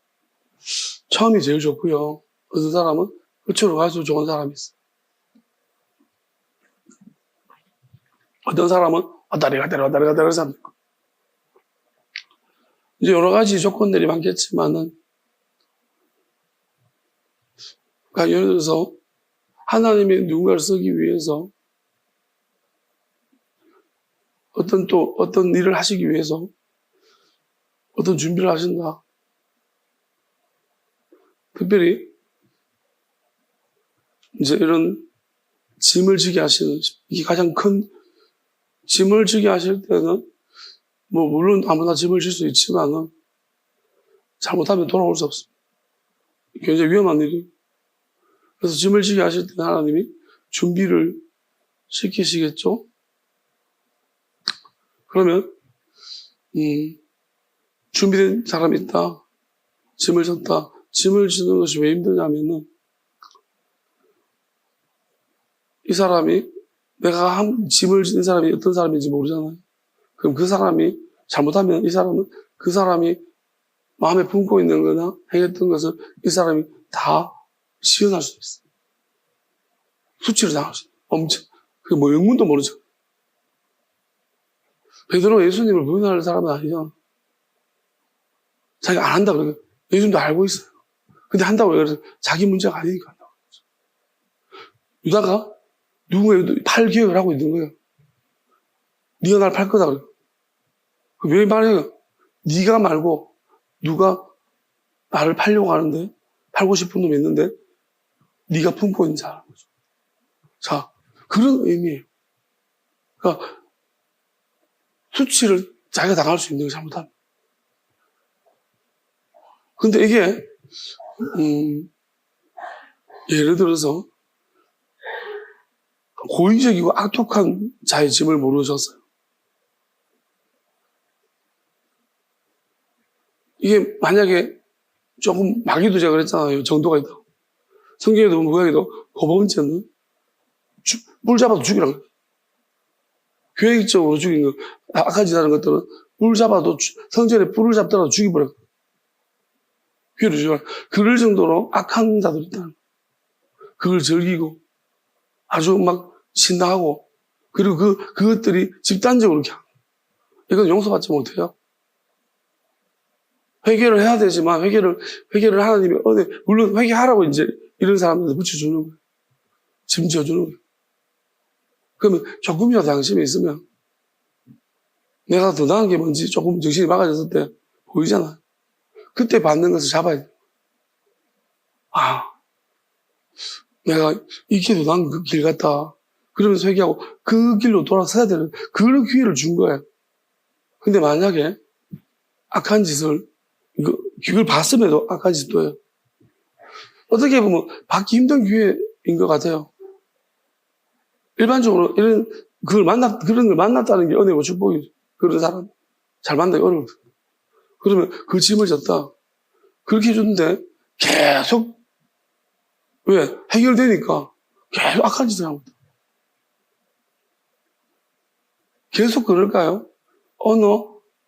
처음이 제일 좋고요. 어떤 사람은 끝으로 갈수록 좋은 사람이 있어요. 어떤 사람은 왔다리 갔다리 사람도 있고. 이제 여러 가지 조건들이 많겠지만은, 그러니까 예를 들어서 하나님이 누군가를 쓰기 위해서 어떤 일을 하시기 위해서 어떤 준비를 하신다. 특별히 이제 이런 짐을 지게 하시는, 이게 가장 큰 짐을 지게 하실 때는 뭐 물론 아무나 짐을 질 수 있지만은 잘못하면 돌아올 수 없습니다. 굉장히 위험한 일이에요. 그래서 짐을 지게 하실 때는 하나님이 준비를 시키시겠죠. 그러면 준비된 사람이 있다. 짐을 졌다. 짐을 지는 것이 왜 힘드냐면은 이 사람이 내가 한 짐을 지는 사람이 어떤 사람인지 모르잖아요. 그럼 그 사람이 잘못하면 이 사람은 그 사람이 마음에 품고 있는 거나 행했던 것을 이 사람이 다 시연할 수 있어요. 수치를 당할 수 있어요. 엄청. 그게 뭐 영문도 모르죠. 베드로가 예수님을 부인할 사람은 아니잖아. 자기가 안 한다 그러면 예수님도 알고 있어요. 근데 한다고 그래서 자기 문제가 아니니까 한다고 그러죠. 유다가 누군가 팔 계획을 하고 있는 거예요. 네가 날 팔 거다 그래요. 왜 말해요? 네가 말고 누가 나를 팔려고 하는데 팔고 싶은 놈이 있는데 네가 품고 있는 자라는 거죠. 자, 그런 의미예요. 그러니까 수치를 자기가 당할 수 있는 거 잘못하면. 근데 이게 예를 들어서 고의적이고 악독한 자의 짐을 모르셨어요. 이게 만약에 조금 마귀도 제가 그랬잖아요. 정도가 있다. 성경에도 구약에도 고범죄는 뿔 잡아도 죽이라고 해요. 계획적으로 죽인 거, 악한 짓 하는 것들은 뿔 잡아도 성전에 뿔을 잡더라도 죽이버려요. 귀를 주지 말고. 그럴 정도로 악한 자들이 있다는 거예요. 그걸 즐기고 아주 막 신나하고 그리고 그것들이 집단적으로 이렇게 하는 거예요. 이건 용서받지 못해요. 회개를 해야 되지만 회개를 하나님이 물론 회개하라고 이제 이런 사람들한테 붙여주는 거예요. 짐 지어주는 거예요. 그러면 조금이라도 양심이 있으면 내가 더 나은 게 뭔지 조금 정신이 막아졌을 때 보이잖아. 그때 받는 것을 잡아야 돼. 아, 내가 이게 더 나은 그 길 같다. 그러면서 회개하고 그 길로 돌아서야 되는 그런 기회를 준 거예요. 근데 만약에 악한 짓을 이걸 봤음에도 악한 짓도 해요. 어떻게 보면 받기 힘든 기회인 것 같아요. 일반적으로 그런 걸 만났다는 게 은혜고 축복이죠. 그런 사람 잘 만나기 어려워요. 그러면 그 짐을 졌다. 그렇게 해줬는데 계속 왜? 해결되니까 계속 악한 짓을 하고 있다. 계속 그럴까요? 어느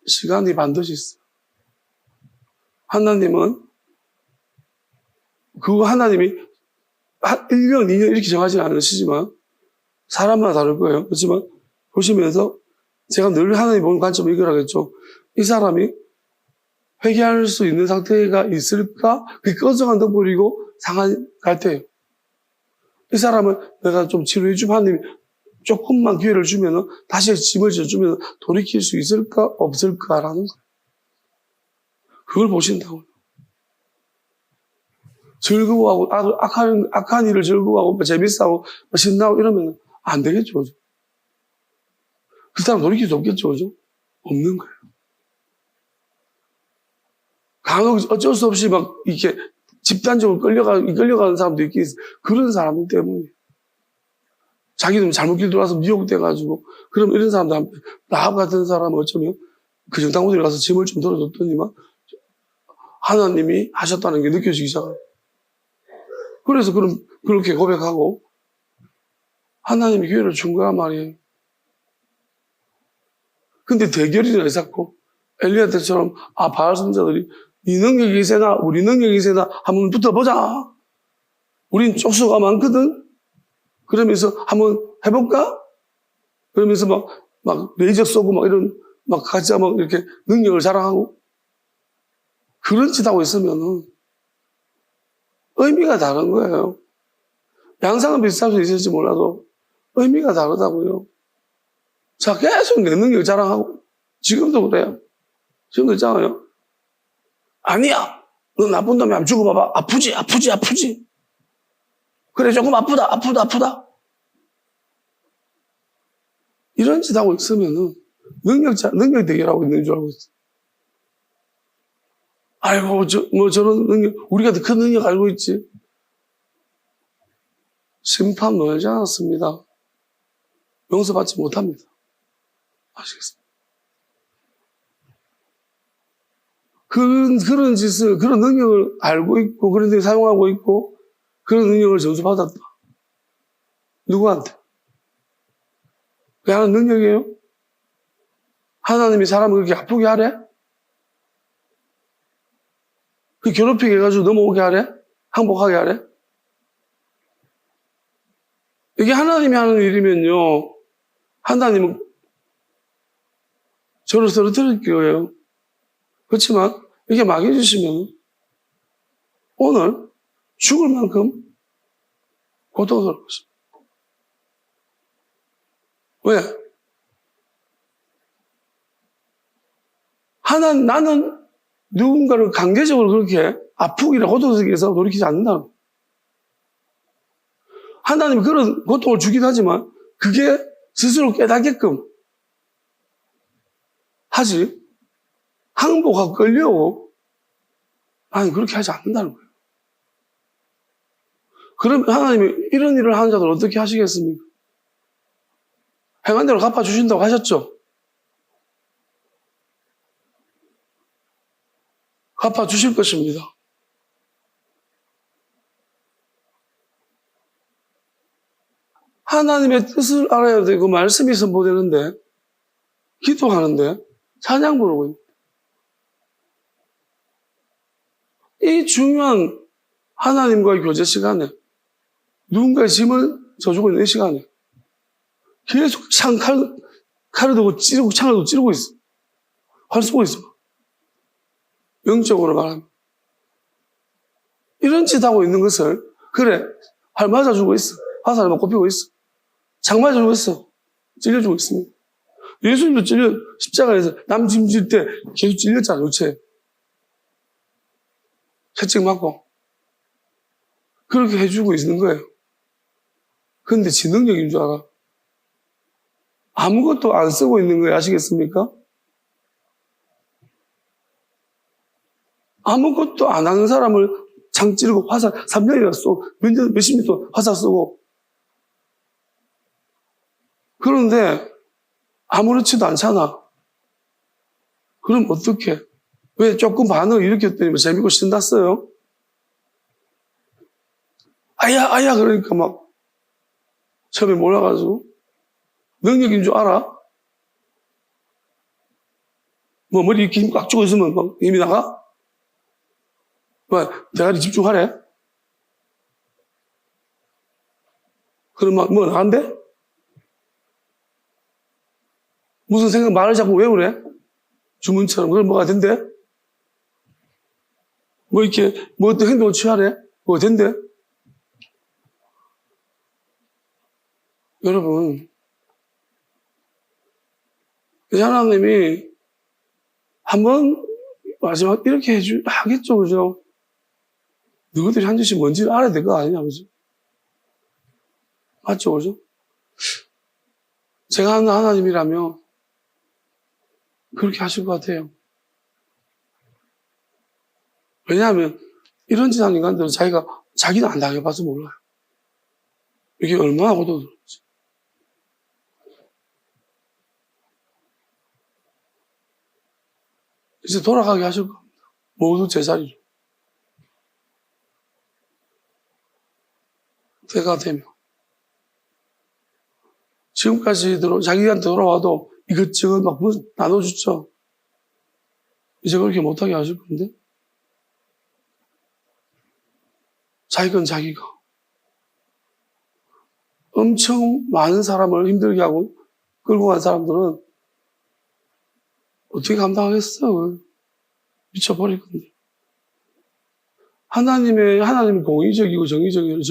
시간이 반드시 있어요. 하나님이 1년, 2년 이렇게 정하지 않으시지만 사람마다 다를 거예요. 그렇지만 보시면서 제가 늘 하나님 보는 관점을 이거라겠죠. 이 사람이 회개할 수 있는 상태가 있을까? 그게 꺼져간 덕분이고 상할 때예요. 이 사람을 내가 좀 치료해 주면 하나님이 조금만 기회를 주면은, 다시 짐을 져주면 돌이킬 수 있을까, 없을까라는 거예요. 그걸 보신다고요. 즐거워하고, 악한 일을 즐거워하고, 재밌어하고, 신나고 이러면 안 되겠죠. 그죠? 그 사람 돌이킬 수 없겠죠. 그죠? 없는 거예요. 간혹 어쩔 수 없이 막, 이렇게 집단적으로 끌려가는 사람도 있겠어요. 그런 사람 때문에. 자기는 잘못 길 돌아서 미혹돼가지고, 그럼 이런 사람들, 라합 같은 사람은 어쩌면 그 정당분들에 가서 짐을 좀 덜어줬더니만, 하나님이 하셨다는 게 느껴지기 시작해요. 그래서 그렇게 고백하고, 하나님이 기회를 준 거란 말이에요. 근데 대결이나 자꾸, 엘리야 때처럼, 바알 선자들이, 네 능력이 세나, 우리 능력이 세나, 한번 붙어보자. 우린 쪽수가 많거든? 그러면서 한번 해볼까? 그러면서 막 레이저 쏘고 막 같이 막 이렇게 능력을 자랑하고, 그런 짓 하고 있으면은 의미가 다른 거예요. 양상은 비슷할 수 있을지 몰라도 의미가 다르다고요. 자, 계속 내 능력 자랑하고, 지금도 그래요. 지금도 있잖아요. 아니야! 너 나쁜 놈이 한번 죽어봐봐. 아프지. 그래, 조금 아프다. 이런 짓 하고 있으면은 능력 대결하고 있는 줄 알고 있어. 아이고, 저런 능력, 우리가 더 큰 능력 알고 있지. 심판 놀지 않았습니다. 용서받지 못합니다. 아시겠습니까? 그런 짓을, 그런 능력을 알고 있고, 그런 데 사용하고 있고, 그런 능력을 전수받았다. 누구한테? 그게 하는 능력이에요? 하나님이 사람을 그렇게 아프게 하래? 그 괴롭히게 해가지고 넘어오게 하래? 항복하게 하래? 이게 하나님이 하는 일이면요, 하나님은 저를 쓰러뜨릴 거예요. 그렇지만, 이게 막해주시면, 오늘 죽을 만큼 고통스러울 것입니다. 왜? 나는 누군가를 강제적으로 그렇게 아프기를 고통스럽게 해서 돌이키지 않는다. 하나님이 그런 고통을 주긴 하지만 그게 스스로 깨닫게끔 하지, 항복하고 끌려오고, 아니, 그렇게 하지 않는다는 거예요. 그럼 하나님이 이런 일을 하는 자들 어떻게 하시겠습니까? 행한 대로 갚아주신다고 하셨죠? 갚아주실 것입니다. 하나님의 뜻을 알아야 되고 말씀이 선포되는데, 기도하는데 찬양 부르고 있는, 이 중요한 하나님과의 교제 시간에, 누군가의 짐을 져주고 있는 이 시간에 계속 칼을 두고 찌르고 창을 두고 찌르고 있어. 활 쏘고 있어. 영적으로 말하면. 이런 짓 하고 있는 것을, 그래, 활 맞아주고 있어. 화살을 막 꼽히고 있어. 창 맞아주고 있어. 찔려주고 있습니다. 예수님도 십자가에서 남 짐질 때 계속 찔렸잖아, 요체. 채찍 맞고. 그렇게 해주고 있는 거예요. 근데 지 능력인 줄 알아. 아무것도 안 쓰고 있는 거예요. 아시겠습니까? 아무것도 안 하는 사람을 창 찌르고 화살 3년이나 쏘고 몇십 년 동안 화살 쏘고, 그런데 아무렇지도 않잖아. 그럼 어떡해? 왜 조금 반응을 일으켰더니 뭐 재밌고 신났어요? 아야 그러니까 막 처음에 몰라가지고 능력인 줄 알아? 뭐 머리 이렇게 힘 꽉 주고 있으면 막 힘이 나가? 뭐 대가리 집중하래? 그럼 막 뭐 나간대? 무슨 생각 말을 자꾸 왜 그래? 주문처럼 그럼 뭐가 된대? 뭐 이렇게 뭐 어떤 행동을 취하래? 뭐가 된대? 여러분, 그래서 하나님이 한번 마지막 이렇게 하겠죠, 그죠? 너희들이 한 짓이 뭔지 알아야 될 거 아니냐, 그죠? 맞죠, 그죠? 제가 하는 하나님이라면 그렇게 하실 것 같아요. 왜냐하면 이런 짓 하는 인간들은 자기는 안 당해봐서 몰라요. 이게 얼마나 고통스러운지. 이제 돌아가게 하실 겁니다. 모두 제자리로. 때가 되면. 지금까지 자기한테 돌아와도 이것저것 막 나눠줬죠. 이제 그렇게 못하게 하실 건데. 자기 건 자기가. 엄청 많은 사람을 힘들게 하고 끌고 간 사람들은 어떻게 감당하겠어? 미쳐버릴 건데. 하나님이 공의적이고 정의적이고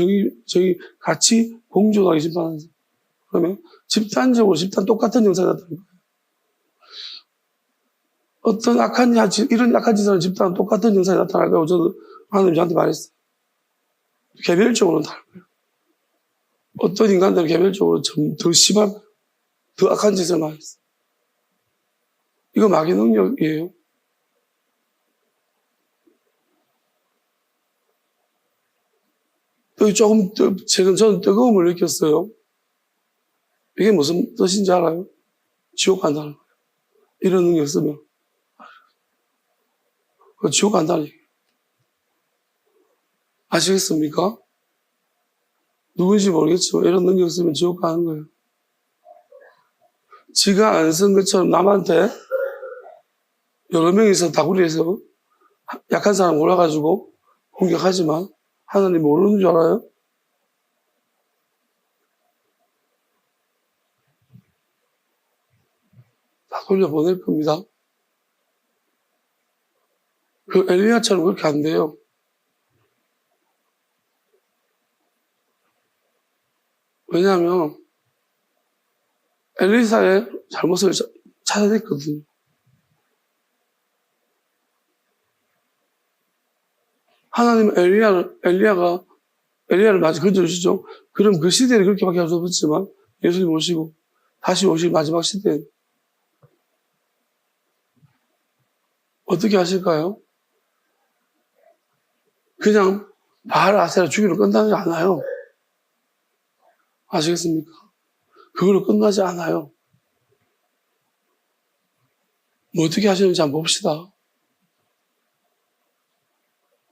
저희 같이 공존하게 심판하는 사람. 그러면 집단적으로 똑같은 영상이 나타날 거예요. 어떤 이런 악한 짓을 하는 집단은 똑같은 영상이 나타날 거예요. 저는 하나님 저한테 말했어요. 개별적으로는 다를 거예요. 어떤 인간들은 개별적으로 좀 더 심한, 더 악한 짓을 많이 했어요. 이거 마귀 능력이에요. 또 저는 뜨거움을 느꼈어요. 이게 무슨 뜻인지 알아요? 지옥 간다는 거예요. 이런 능력 쓰면. 지옥 간다는 얘기예요. 아시겠습니까? 누군지 모르겠지만 이런 능력 쓰면 지옥 가는 거예요. 지가 안 쓴 것처럼 남한테 여러 명이서 다구리에서 약한 사람 몰아가지고 공격하지만 하나님 모르는 줄 알아요? 다 돌려보낼 겁니다. 그 엘리야처럼 그렇게 안 돼요. 왜냐하면 엘리사의 잘못을 찾아냈거든요. 하나님은 엘리야를 마치 건져주시죠. 그럼 그 시대는 그렇게밖에 할 수 없었지만 예수님 오시고 다시 오실 마지막 시대는 어떻게 하실까요? 그냥 바알 아세라 죽이로 끝나지 않아요. 아시겠습니까? 그걸로 끝나지 않아요. 뭐 어떻게 하시는지 한번 봅시다.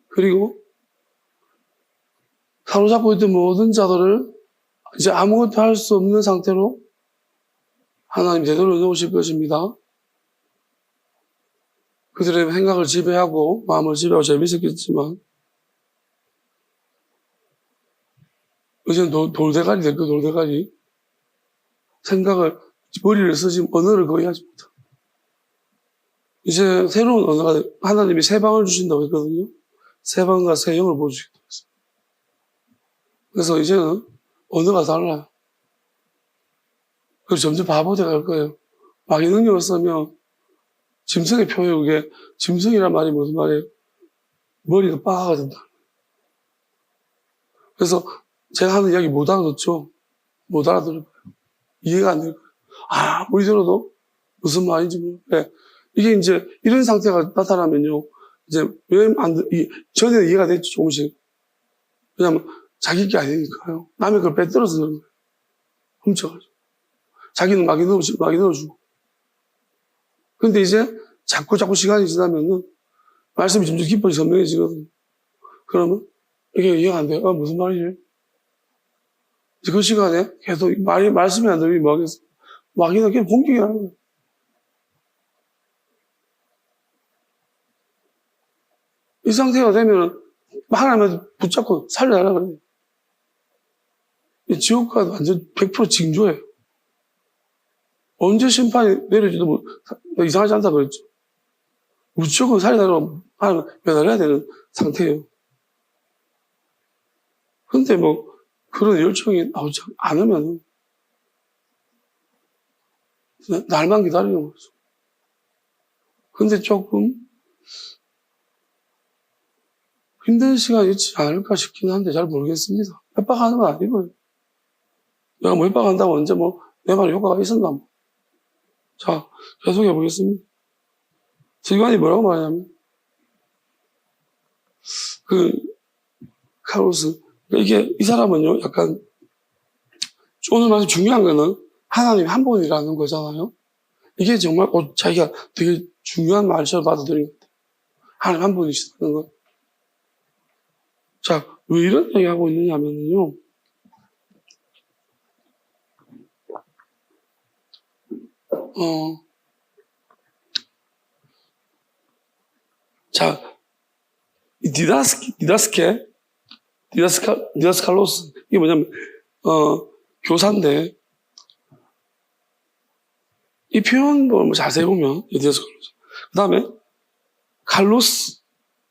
그리고 사로잡고 있던 모든 자들을 이제 아무것도 할 수 없는 상태로 하나님 되돌려 놓으실 것입니다. 그들의 생각을 지배하고 마음을 지배하고 재밌었겠지만 이제는 돌대가리 될 거 돌대가리. 머리를 쓰지 언어를 거의 하지 못하고. 이제 새로운 언어가 하나님이 새 방을 주신다고 했거든요. 새 방과 새 영을 보여주기도 했어요. 그래서 이제는 언어가 달라요. 그래서 점점 바보 돼갈 거예요. 마귀 능력을 쓰면 짐승의 표현에 짐승이란 말이 무슨 말이에요? 머리가 빠가 된다. 그래서 제가 하는 이야기 못 알아듣죠? 못 알아들을 거예요. 이해가 안 될 거예요. 아무리 들어도 무슨 말인지 모르겠어요. 이게 이제 이런 상태가 나타나면요. 이제 전에는 이해가 됐죠, 조금씩. 왜냐면 자기 게 아니니까요. 남의 걸 빼들어서 그런 거예요. 훔쳐가지고. 자기는 마귀 넣어주고. 근데 이제 자꾸 시간이 지나면은 말씀이 점점 깊어지 선명해지거든요. 그러면 이게 이해가 안 돼요. 무슨 말이지? 그 시간에 계속 말씀이 안 들리면 뭐 하겠어요? 마귀는 그냥 공격이 하는 거예요. 이 상태가 되면 하나님한테 붙잡고 살려달라 그래요. 지옥과 완전 100% 징조예요. 언제 심판이 내려지도 이상하지 않다 그랬죠. 무조건 살려달라고 하나님 매달려야 되는 상태예요. 근데 그런 열정이 나오지 않으면 날만 기다리는 거죠. 근데 조금 힘든 시간이 있지 않을까 싶긴 한데 잘 모르겠습니다. 협박하는 건 아니고요. 내가 뭐 협박한다고 언제 내 말에 효과가 있었나 뭐. 자, 계속해 보겠습니다. 서기관이 뭐라고 말하냐면, 카로스. 이게, 이 사람은요, 약간, 오늘 말씀 중요한 거는 하나님 한 분이라는 거잖아요. 이게 정말 자기가 되게 중요한 말처럼 받아들인 것 같아요. 하나님 한 분이시다는 거. 자, 왜 이런 얘기 하고 있느냐면요. 자, 디다스칼로스. 이게 뭐냐면, 교사인데, 이 표현을 자세히 보면, 디다스칼로스. 그 다음에,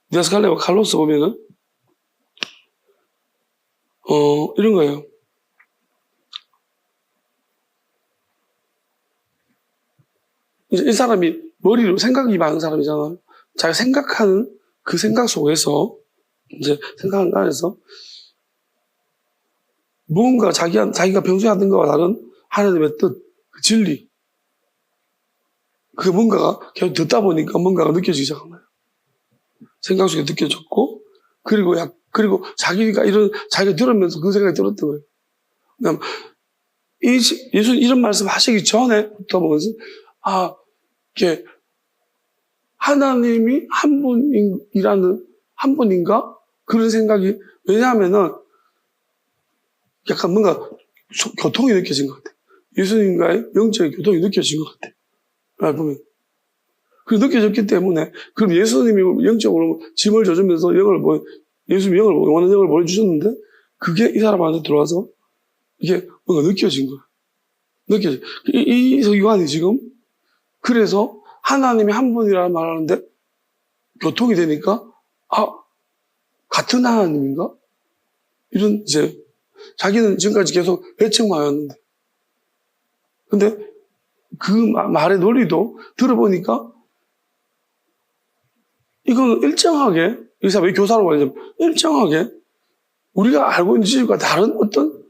디다스칼레와 칼로스 보면은, 이런 거예요. 이제 이 사람이 머리로 생각이 많은 사람이잖아요. 자기가 생각하는 그 생각 속에서, 이제 생각하는 안에서, 무언가 자기가 평소에 하던 것과 다른 하나님의 뜻, 그 진리, 그 뭔가가 계속 듣다 보니까 뭔가가 느껴지기 시작한 거예요. 생각 속에 느껴졌고, 그리고 자기가 들으면서 그 생각이 들었던 거예요. 그러니까 예수 이런 말씀 하시기 전에부터 보면서, 이게 하나님이 한 분인가? 그런 생각이, 왜냐하면은, 약간 뭔가 교통이 느껴진 것 같아요. 예수님과의 영적인 교통이 느껴진 것 같아요. 보면. 그 느껴졌기 때문에, 그럼 예수님이 영적으로 짐을 져주면서 예수님이 원하는 영을 보내주셨는데, 그게 이 사람한테 들어와서, 이게 뭔가 느껴진 거예요. 이 서기관이 지금, 그래서 하나님이 한 분이라는 말 하는데, 교통이 되니까, 같은 하나님인가? 이런, 자기는 지금까지 계속 외측만였는데. 근데 그 말의 논리도 들어보니까 이거는 일정하게, 이 사람이 교사로 말하자면 일정하게 우리가 알고 있는 지식과 다른 어떤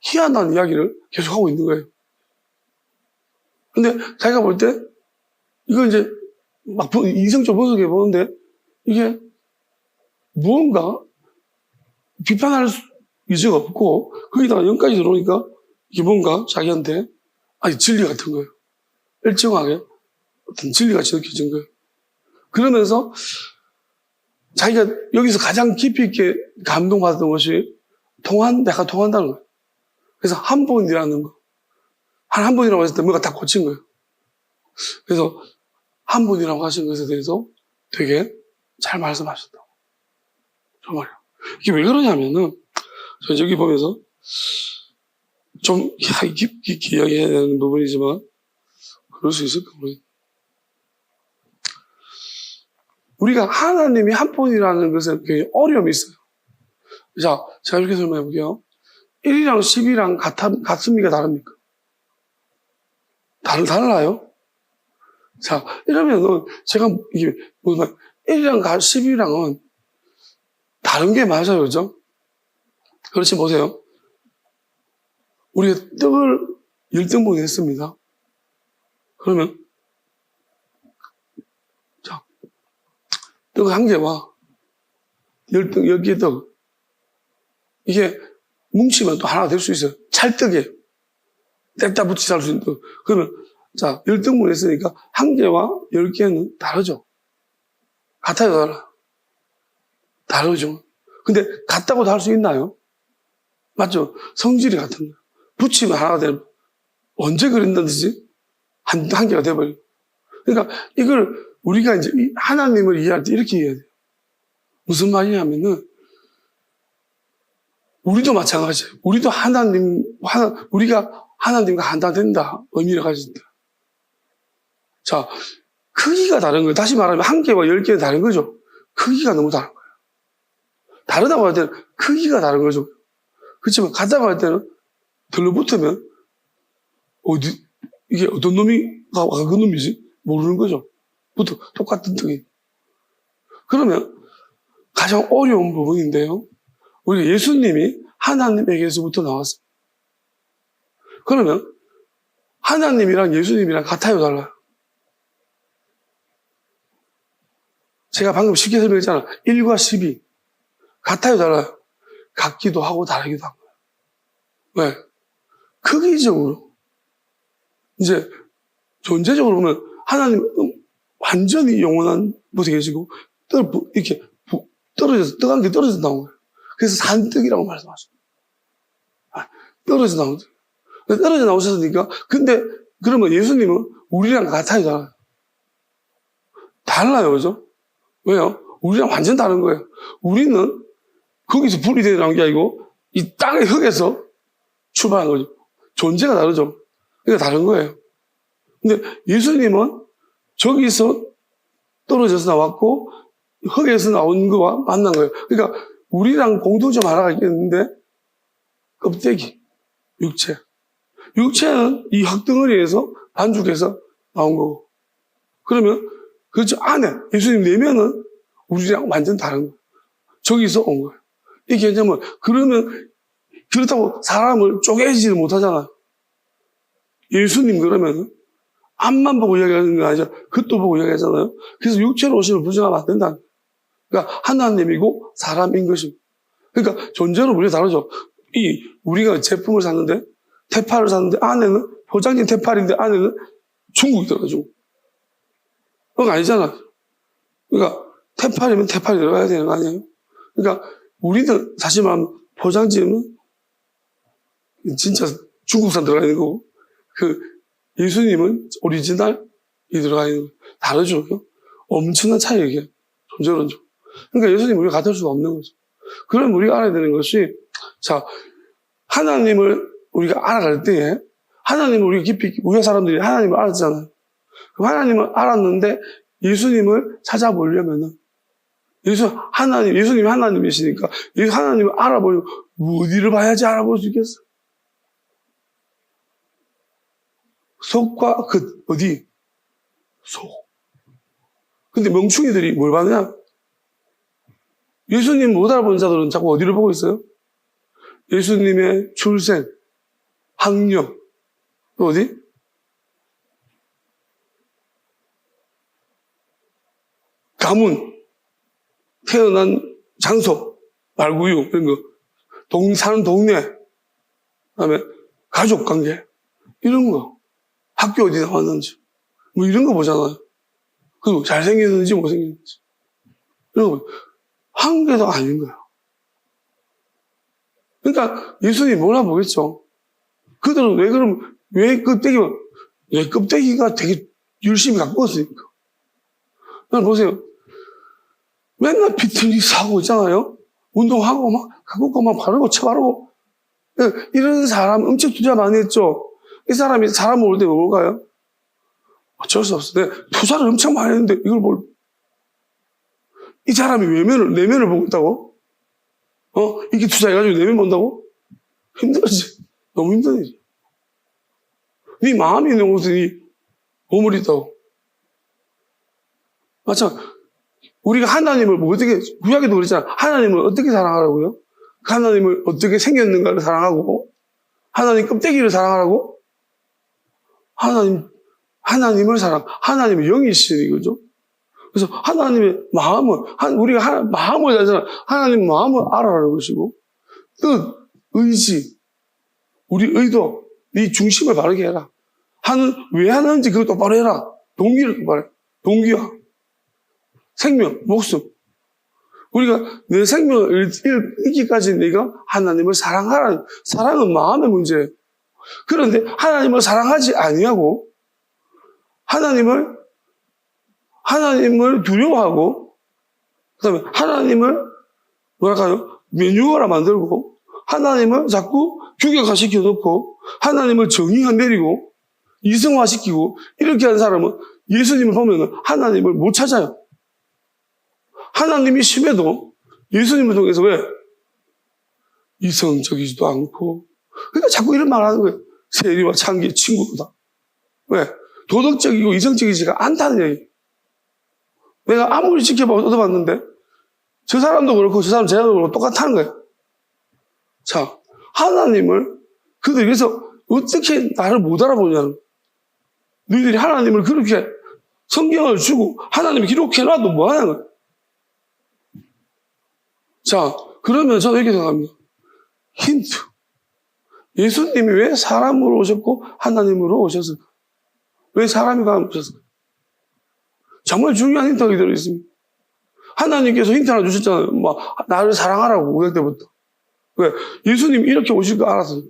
희한한 이야기를 계속하고 있는 거예요. 근데 자기가 볼 때 이거 이제 막 이성적으로 분석해 보는데 이게 무언가 비판할 의지가 없고 거기다가 영까지 들어오니까 이게 뭔가 자기한테 진리 같은 거예요. 일정하게 어떤 진리같이 느껴진 거예요. 그러면서 자기가 여기서 가장 깊이 있게 감동받았던 것이 약간 통한다는 거예요. 그래서 한 분이라는 거. 한 분이라고 했을 때 뭔가 다 고친 거예요. 그래서 한 분이라고 하신 것에 대해서 되게 잘 말씀하셨다고. 정말요. 이게 왜 그러냐면은 저 여기 보면서 좀 깊게 이야기해야 되는 부분이지만 그럴 수 있을까 모르겠네. 우리가 하나님이 한 분이라는 것에 굉장히 어려움이 있어요. 자, 제가 이렇게 설명해 볼게요. 1이랑 10이랑 같습니까? 다릅니까? 달라요? 자, 이러면은 제가 이게 1이랑 10이랑은 다른 게 맞아요. 그죠? 그렇지 보세요. 우리가 떡을 10등분 했습니다. 그러면 자, 떡 한 개와 10개 떡 이게 뭉치면 또 하나 될 수 있어요. 찰떡이에요. 뗐다 붙이서 할 수 있는 떡. 그러면 자, 10등분 했으니까 한 개와 10개는 다르죠. 같아요, 달라요? 다르죠. 근데 같다고도 할 수 있나요? 맞죠? 성질이 같은 거예요. 붙이면 하나가 되는, 언제 그랬는지 한 개가 돼버려요. 그러니까 이걸 우리가 이제 하나님을 이해할 때 이렇게 이해해야 돼요. 무슨 말이냐면은, 우리도 마찬가지예요. 우리도 우리가 하나님과 하나 된다. 의미를 가진다. 자, 크기가 다른 거예요. 다시 말하면 한 개와 10개는 다른 거죠. 크기가 너무 다른 거예요. 다르다고 할 때는 크기가 다른 거죠. 그렇지만 같다고 할 때는 들러붙으면 이게 어떤 놈이 그 놈이지? 모르는 거죠. 똑같은 등이. 그러면 가장 어려운 부분인데요. 우리 예수님이 하나님에게서부터 나왔어요. 그러면 하나님이랑 예수님이랑 같아요, 달라요? 제가 방금 쉽게 설명했잖아요. 1과 12. 같아요, 달라요? 같기도 하고 다르기도 한 거예요. 왜? 크기적으로. 이제 존재적으로 보면 하나님은 완전히 영원한 곳에 계시고 이렇게 떨어져서 떡한 개 떨어져 나온 거예요. 그래서 산떡이라고 말씀하셨어요. 떨어져 나온 거예요. 떨어져 나오셨으니까 근데 그러면 예수님은 우리랑 같아요, 달라요, 그죠? 왜요? 우리랑 완전 다른 거예요. 우리는 거기서 불이 되어 나온 게 아니고 이 땅의 흙에서 출발한 거죠. 존재가 다르죠. 그러니까 다른 거예요. 근데 예수님은 저기서 떨어져서 나왔고 흙에서 나온 거와 만난 거예요. 그러니까 우리랑 공통점 하나가 있겠는데 껍데기, 육체. 육체는 이 흙덩어리에서 반죽해서 나온 거고. 그러면 그렇죠. 안에 예수님 내면은 우리랑 완전 다른 거예요. 저기서 온 거예요. 이게 왜냐면 그러면 그렇다고 사람을 쪼개지를 못하잖아요. 예수님 그러면 앞만 보고 이야기하는 거 아니죠. 겉도 보고 이야기하잖아요. 그래서 육체로 오시면 부정하면 안 된다. 그러니까 하나님이고 사람인 것입니다. 그러니까 존재로 우리가 다르죠. 우리가 제품을 샀는데 테팔을 샀는데 안에는 포장진 테팔인데 안에는 중국이 들어가죠. 그건 아니잖아. 그러니까 테팔이면 테팔이 들어가야 되는 거 아니에요? 그러니까 우리는 사실 말하면 포장지는 진짜 중국산 들어가 있는 거고 예수님은 오리지널이 들어가 있는 거 다르죠. 엄청난 차이예요, 이게. 존재론적. 그러니까 예수님 우리가 같을 수가 없는 거죠. 그럼 우리가 알아야 되는 것이 자, 하나님을 우리가 알아갈 때에 하나님을 우리가 깊이 우리 사람들이 하나님을 알았잖아요. 그럼 하나님을 알았는데 예수님을 찾아보려면은 예수님이 하나님이시니까 하나님을 알아보려면 어디를 봐야지 알아볼 수 있겠어? 속과 끝 어디? 속. 근데 멍충이들이 뭘 봐느냐? 예수님 못 알아보는 자들은 자꾸 어디를 보고 있어요? 예수님의 출생, 학력, 또 어디? 가문, 태어난 장소, 말구유, 이런 거, 사는 동네, 그 다음에 가족 관계, 이런 거, 학교 어디 나왔는지, 뭐 이런 거 보잖아요. 그리고 잘생겼는지 못생겼는지. 이런 거, 한 개도 아닌 거예요. 그러니까 예수님이 뭐라 보겠죠. 그들은 왜 껍데기가 되게 열심히 갖고 왔으니까. 보세요. 맨날 비틀기 사고 있잖아요. 운동하고 막 갖고 막 바르고 쳐바르고. 이런 사람 엄청 투자 많이 했죠. 이 사람이 사람 올 때 뭘까요? 어쩔 수 없어. 내가 투자를 엄청 많이 했는데 이걸 이 사람이 내면을 보고 있다고? 이게 투자해가지고 내면 본다고? 힘들지. 너무 힘든 일이야. 네 마음이 있는 곳에 네 보물이 있다고. 맞죠? 우리가 하나님을 구약에도 그랬잖아. 하나님을 어떻게 사랑하라고요? 하나님을 어떻게 생겼는가를 사랑하고, 하나님 껍데기를 사랑하라고? 하나님을 하나님의 영이신 이거죠. 그래서 하나님의 우리가 마음을 알잖아. 하나님 마음을 알아라는 것이고, 뜻, 의지, 우리 의도, 네 중심을 바르게 해라. 왜 하는지 그걸 똑바로 해라. 동기를 똑바로 해. 동기와 생명, 목숨. 우리가 내 생명을 잃기까지 네가 하나님을 사랑하라는, 사랑은 마음의 문제예요. 그런데 하나님을 사랑하지 아니하고, 하나님을 두려워하고, 그 다음에 하나님을 면유하라 만들고, 하나님을 자꾸 규격화시켜 놓고, 하나님을 정의화 내리고, 이성화시키고, 이렇게 하는 사람은 예수님을 보면 하나님을 못 찾아요. 하나님이 심해도 예수님을 통해서 왜? 이성적이지도 않고. 그러니까 자꾸 이런 말 하는 거예요. 세리와 창기의 친구다. 왜? 도덕적이고 이성적이지가 않다는 얘기. 내가 아무리 지켜봐도 얻어봤는데 저 사람도 그렇고 저 사람 제자도 그렇고 똑같다는 거예요. 자, 하나님을 그들이 그래서 어떻게 나를 못 알아보냐는, 너희들이 하나님을 그렇게 성경을 주고 하나님이 기록해놔도 뭐 하냐는 거예요. 자, 그러면 저는 이렇게 생각합니다. 힌트. 예수님이 왜 사람으로 오셨고 하나님으로 오셨을까? 왜 사람이 오셨을까? 정말 중요한 힌트가 들어있습니다. 하나님께서 힌트 하나 주셨잖아요. 나를 사랑하라고, 구약 때부터. 왜? 예수님이 이렇게 오실 거 알았어요.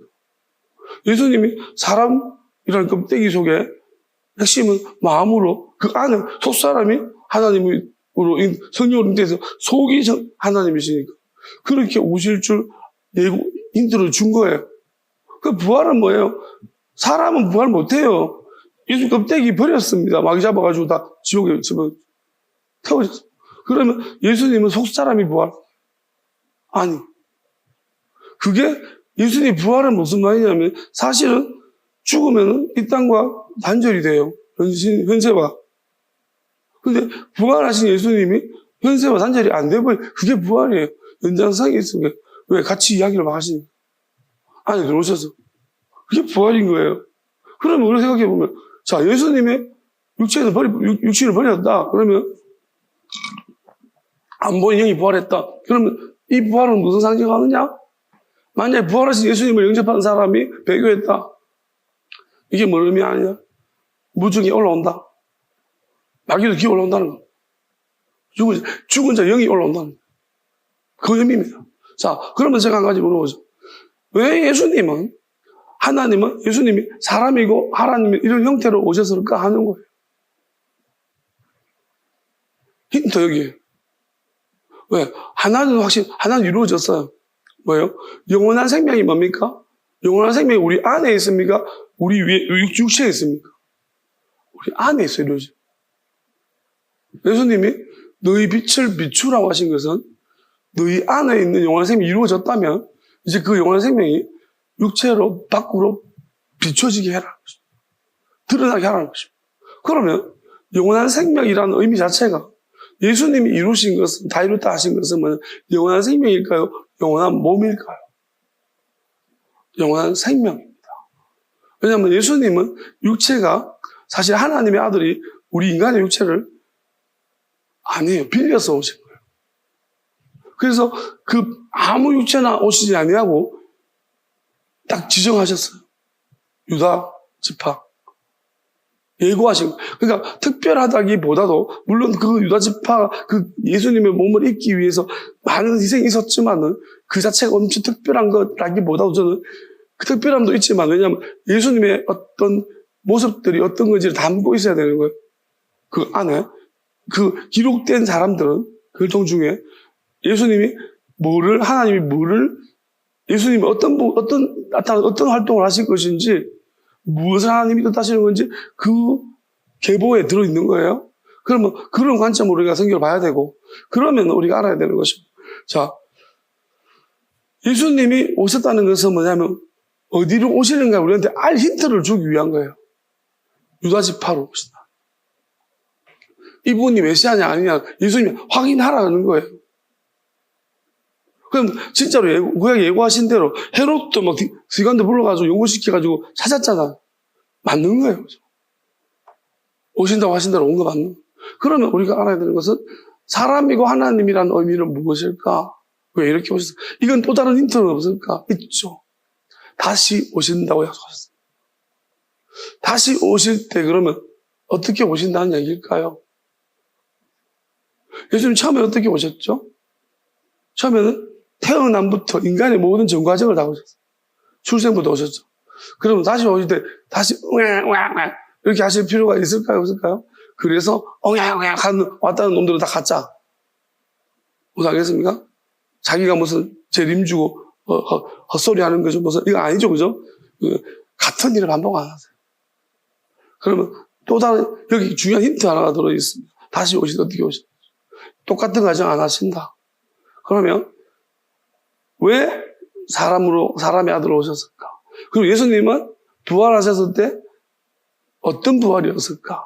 예수님이 사람이라는 껍데기 속에 핵심은 마음으로, 그 안에 속사람이 하나님으로, 성령으로 인해서 속이 하나님이시니까. 그렇게 오실 줄 예고, 힌트를 준 거예요. 그 부활은 뭐예요? 사람은 부활 못해요. 예수 껍데기 버렸습니다. 마귀 잡아가지고 다 지옥에 태워졌어요. 그러면 예수님은 속사람이 부활? 아니. 그게 예수님 부활은 무슨 말이냐면 사실은 죽으면 이 땅과 단절이 돼요. 현세와. 근데 부활하신 예수님이 현세와 단절이 안 돼버려. 그게 부활이에요. 연장성이 있으니까. 왜? 같이 이야기를 막 하시니까. 안에 들어오셔서. 그게 부활인 거예요. 그러면 우리 생각해보면, 자, 예수님의 육신을 버렸다. 그러면 안 보인 영이 부활했다. 그러면 이 부활은 무슨 상징하느냐? 만약에 부활하신 예수님을 영접한 사람이 배교했다. 이게 뭔 의미 아니냐? 무중이 올라온다. 마귀도 기어 올라온다는 거. 죽은 자 영이 올라온다는 거. 그 의미입니다. 자, 그러면 제가 한 가지 물어보죠. 왜 예수님이 사람이고 하나님이 이런 형태로 오셨을까 하는 거예요. 힌트 여기에요. 왜? 하나는 이루어졌어요. 뭐예요? 영원한 생명이 뭡니까? 영원한 생명이 우리 안에 있습니까? 우리 위에, 육체에 있습니까? 우리 안에 있어요, 이루어져. 예수님이 너희 빛을 비추라고 하신 것은 너희 안에 있는 영원한 생명이 이루어졌다면 이제 그 영원한 생명이 육체로 밖으로 비춰지게 해라는 것입니다. 드러나게 하라는 것입니다. 그러면 영원한 생명이라는 의미 자체가 예수님이 이루신 것은, 다 이뤘다 하신 것은 뭐냐? 영원한 생명일까요? 영원한 몸일까요? 영원한 생명입니다. 왜냐하면 예수님은 육체가 사실 하나님의 아들이 우리 인간의 육체를 아니에요. 빌려서 오신 거예요. 그래서 아무 육체나 오시지 아니하고 딱 지정하셨어요. 유다 지파. 예고하신 거예요. 그러니까 특별하다기보다도 물론 그 유다 지파 그 예수님의 몸을 입기 위해서 많은 희생이 있었지만은 그 자체가 엄청 특별한 것라기보다도 저는 그 특별함도 있지만 왜냐하면 예수님의 어떤 모습들이 어떤 건지를 담고 있어야 되는 거예요. 그 안에 그 기록된 사람들은 교통 중에 예수님이 어떤 활동을 하실 것인지 무엇을 하나님이 뜻하시는 건지 그 계보에 들어있는 거예요. 그러면 그런 관점으로 우리가 성경을 봐야 되고 그러면 우리가 알아야 되는 것입니다. 자, 예수님이 오셨다는 것은 뭐냐면 어디로 오시는가 우리한테 알 힌트를 주기 위한 거예요. 유다 지파로 오신다. 이분이 메시아냐 아니냐 예수님이 확인하라는 거예요. 그럼 진짜로 구약에 예고하신 대로 헤롯도 막 스간도 불러가지고 연구시켜가지고 찾았잖아. 맞는 거예요. 오신다고 하신 대로 온 거 맞는 거예요. 그러면 우리가 알아야 되는 것은 사람이고 하나님이라는 의미는 무엇일까? 왜 이렇게 오셨을까? 이건 또 다른 힌트는 없을까? 있죠. 다시 오신다고 약속하셨어요. 다시 오실 때 그러면 어떻게 오신다는 얘기일까요? 예수님 처음에 어떻게 오셨죠? 처음에는 태어남부터 인간의 모든 전 과정을 다 오셨어요. 출생부터 오셨죠. 그러면 다시 오실 때 다시 이렇게 하실 필요가 있을까요? 없을까요? 그래서 왔다는 놈들은 다 가짜. 무슨 알겠습니까? 자기가 무슨 재림 주고 헛소리 하는 거죠. 무슨 이거 아니죠, 그죠? 같은 일을 반복 안 하세요. 그러면 또 다른 여기 중요한 힌트 하나가 들어 있습니다. 다시 오시다 어떻게 오시다. 똑같은 과정 안 하신다. 그러면 왜 사람의 아들로 오셨을까? 그리고 예수님은 부활하셨을 때 어떤 부활이었을까?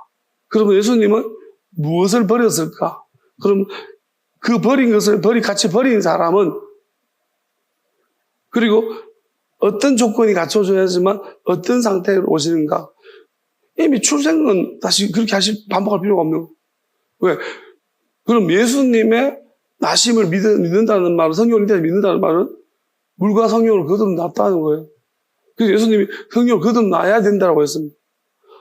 그러면 예수님은 무엇을 버렸을까? 그럼 그 버린 것을 같이 버린 사람은 그리고 어떤 조건이 갖춰져야지만 어떤 상태로 오시는가? 이미 출생은 다시 그렇게 반복할 필요가 없는 거예요. 왜? 그럼 예수님의 나심을 믿는다는 말은, 성령을 믿는다는 말은 물과 성령을 거듭났다는 거예요. 그래서 예수님이 성령을 거듭나야 된다고 했습니다.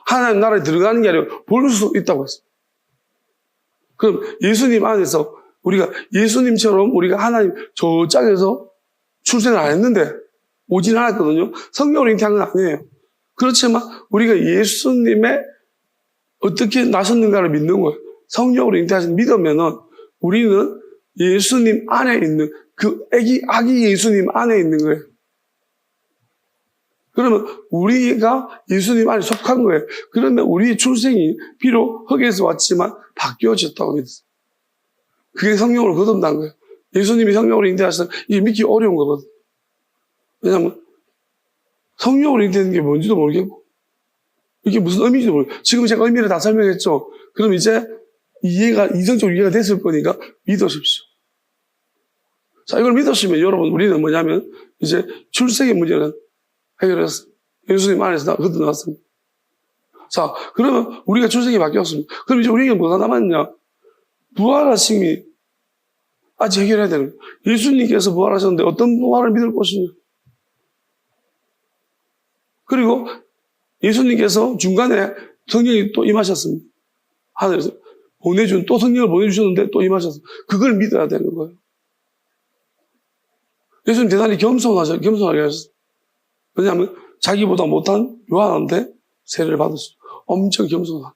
하나님 나라에 들어가는 게 아니라 볼 수 있다고 했습니다. 그럼 예수님 안에서 우리가 예수님처럼 우리가 하나님 저 짝에서 출생을 안 했는데 오진 않았거든요. 성령으로 잉태한 건 아니에요. 그렇지만 우리가 예수님의 어떻게 나셨는가를 믿는 거예요. 성령으로 잉태하신 믿으면은 우리는 예수님 안에 있는 그 아기 예수님 안에 있는 거예요. 그러면 우리가 예수님 안에 속한 거예요. 그러면 우리의 출생이 비록 흙에서 왔지만 바뀌어졌다고 믿었어요. 그게 성령으로 거듭난 거예요. 예수님이 성령으로 잉태하셔서 이게 믿기 어려운 거거든요. 왜냐하면 성령으로 잉태되는 게 뭔지도 모르겠고 이게 무슨 의미인지도 모르겠고 지금 제가 의미를 다 설명했죠. 그럼 이제 이성적으로 이해가 됐을 거니까 믿으십시오. 자, 이걸 믿으시면 여러분 우리는 뭐냐면 이제 출생의 문제는 해결했어요. 예수님 안에서 거듭났습니다. 자, 그러면 우리가 출생이 바뀌었습니다. 그럼 이제 우리에게 뭐가 남았냐? 부활하심이 아직 해결해야 되는 거예요. 예수님께서 부활하셨는데 어떤 부활을 믿을 것이냐? 그리고 예수님께서 중간에 성령이 또 임하셨습니다. 하늘에서 또 성령을 보내주셨는데 또 임하셨습니다. 그걸 믿어야 되는 거예요. 예수님 대단히 겸손하게 하셨어요. 왜냐하면 자기보다 못한 요한한테 세례를 받았어요. 엄청 겸손하게.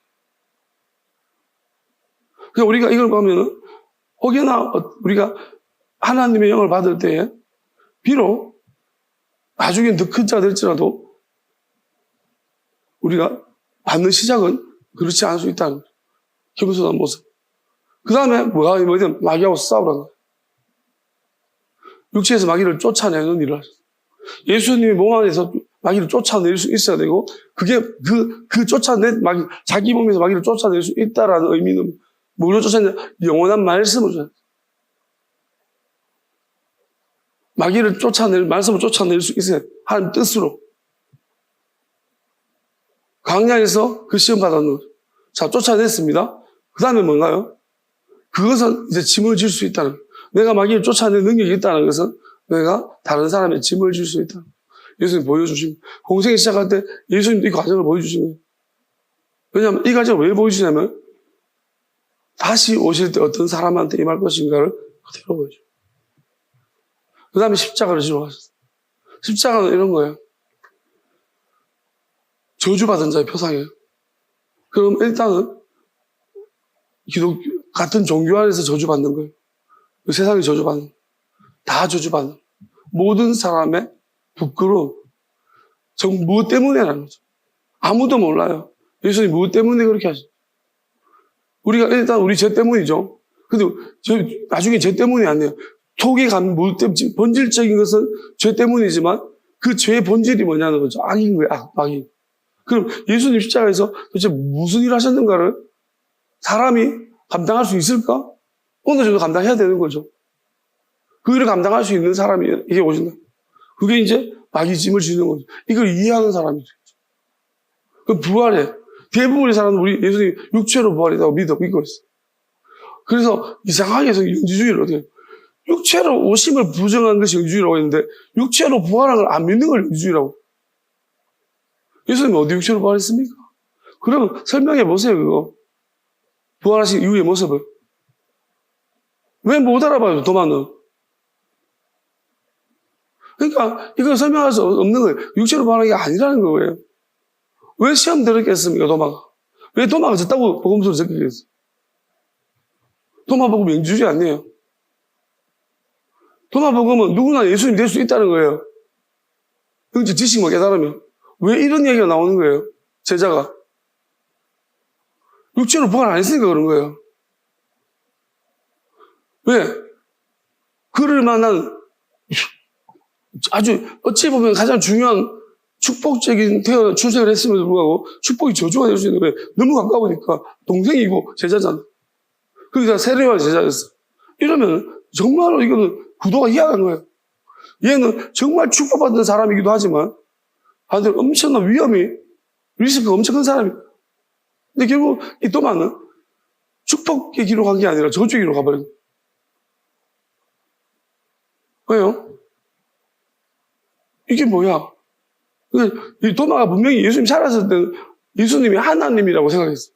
그러니까 우리가 이걸 보면은 혹여나 우리가 하나님의 영을 받을 때에 비록 나중엔 더 큰 자 될지라도 우리가 받는 시작은 그렇지 않을 수 있다는 거예요. 겸손한 모습. 그 다음에 뭐든 마귀하고 싸우라는 거예요. 육체에서 마귀를 쫓아내는 일을 하셨어요. 예수님이 몸 안에서 마귀를 쫓아낼 수 있어야 되고 그게 그 쫓아낸 자기 몸에서 마귀를 쫓아낼 수 있다라는 의미는 뭐로 쫓아내냐? 영원한 말씀을 쫓아내요. 말씀을 쫓아낼 수 있어야 돼요. 하나님 뜻으로. 광야에서 그 시험 받았는 거죠. 자, 쫓아냈습니다. 그 다음에 뭔가요? 그것은 이제 짐을 질 수 있다는 거예요. 내가 마귀를 쫓아내는 능력이 있다는 것은 내가 다른 사람의 짐을 질 수 있다. 예수님 보여주십니다. 공생이 시작할 때 예수님도 이 과정을 보여주신 거예요. 왜냐하면 이 과정을 왜 보여주냐면 다시 오실 때 어떤 사람한테 임할 것인가를 그대로 보여줘요. 그 다음에 십자가를 지러 가셨어요. 십자가는 이런 거예요. 저주받은 자의 표상이에요. 그럼 일단은 같은 종교 안에서 저주받는 거예요. 세상이 저주받는 거예요. 다 저주받는 거예요. 모든 사람의 부끄러움. 무엇 때문에라는 거죠. 아무도 몰라요. 예수님이 무엇 때문에 그렇게 하셨어요. 우리가 일단 우리 죄 때문이죠. 근데 나중에 죄 때문이 아니에요. 속에 간 무엇 때문에 본질적인 것은 죄 때문이지만 그 죄의 본질이 뭐냐는 거죠. 악인 거예요. 악이. 그럼 예수님 십자가에서 도대체 무슨 일을 하셨는가를 사람이 감당할 수 있을까? 어느 정도 감당해야 되는 거죠. 그 일을 감당할 수 있는 사람이 이게 오신다. 그게 이제 마귀 짐을 지는 거죠. 이걸 이해하는 사람이죠. 그 부활해. 대부분의 사람은 우리 예수님이 육체로 부활이라고 믿고 있어요. 그래서 이상하게 해서 영지주의를 어떻게 해요? 육체로 오심을 부정한 것이 영지주의라고 했는데 육체로 부활한 걸 안 믿는 걸 영지주의라고. 예수님이 어디 육체로 부활했습니까? 그러면 설명해 보세요, 그거. 부활하신 이후의 모습을. 왜 못 알아봐요, 도마는? 그러니까 이걸 설명할 수 없는 거예요. 육체로 부활한 게 아니라는 거예요. 왜 시험 들었겠습니까, 도마가? 왜 도마가 졌다고 복음서를 적겠어요? 도마 복음 영지주의 아니에요. 도마 복음은 누구나 예수님 될 수 있다는 거예요. 영적 지식만 깨달으면. 왜 이런 얘기가 나오는 거예요? 제자가. 육체로 부활 안 했으니까 그런 거예요. 왜? 그럴 만한 아주 어찌 보면 가장 중요한 축복적인 태어난 출생을 했음에도 불구하고 축복이 저주가 될 수 있는 거예요. 너무 가까우니까 동생이고 제자잖아. 그러니까 세례와 제자였어. 이러면 정말로 이거는 구도가 희한한 거예요. 얘는 정말 축복받는 사람이기도 하지만 반대로 엄청난 위험이 리스크가 엄청 큰 사람이에요. 근데 결국 이 도마는 축복의 기로 간 게 아니라 저주의 기로 가버린 거예요. 왜요? 이게 뭐야? 이 도마가 분명히 예수님 살았을 때는 예수님이 하나님이라고 생각했어요.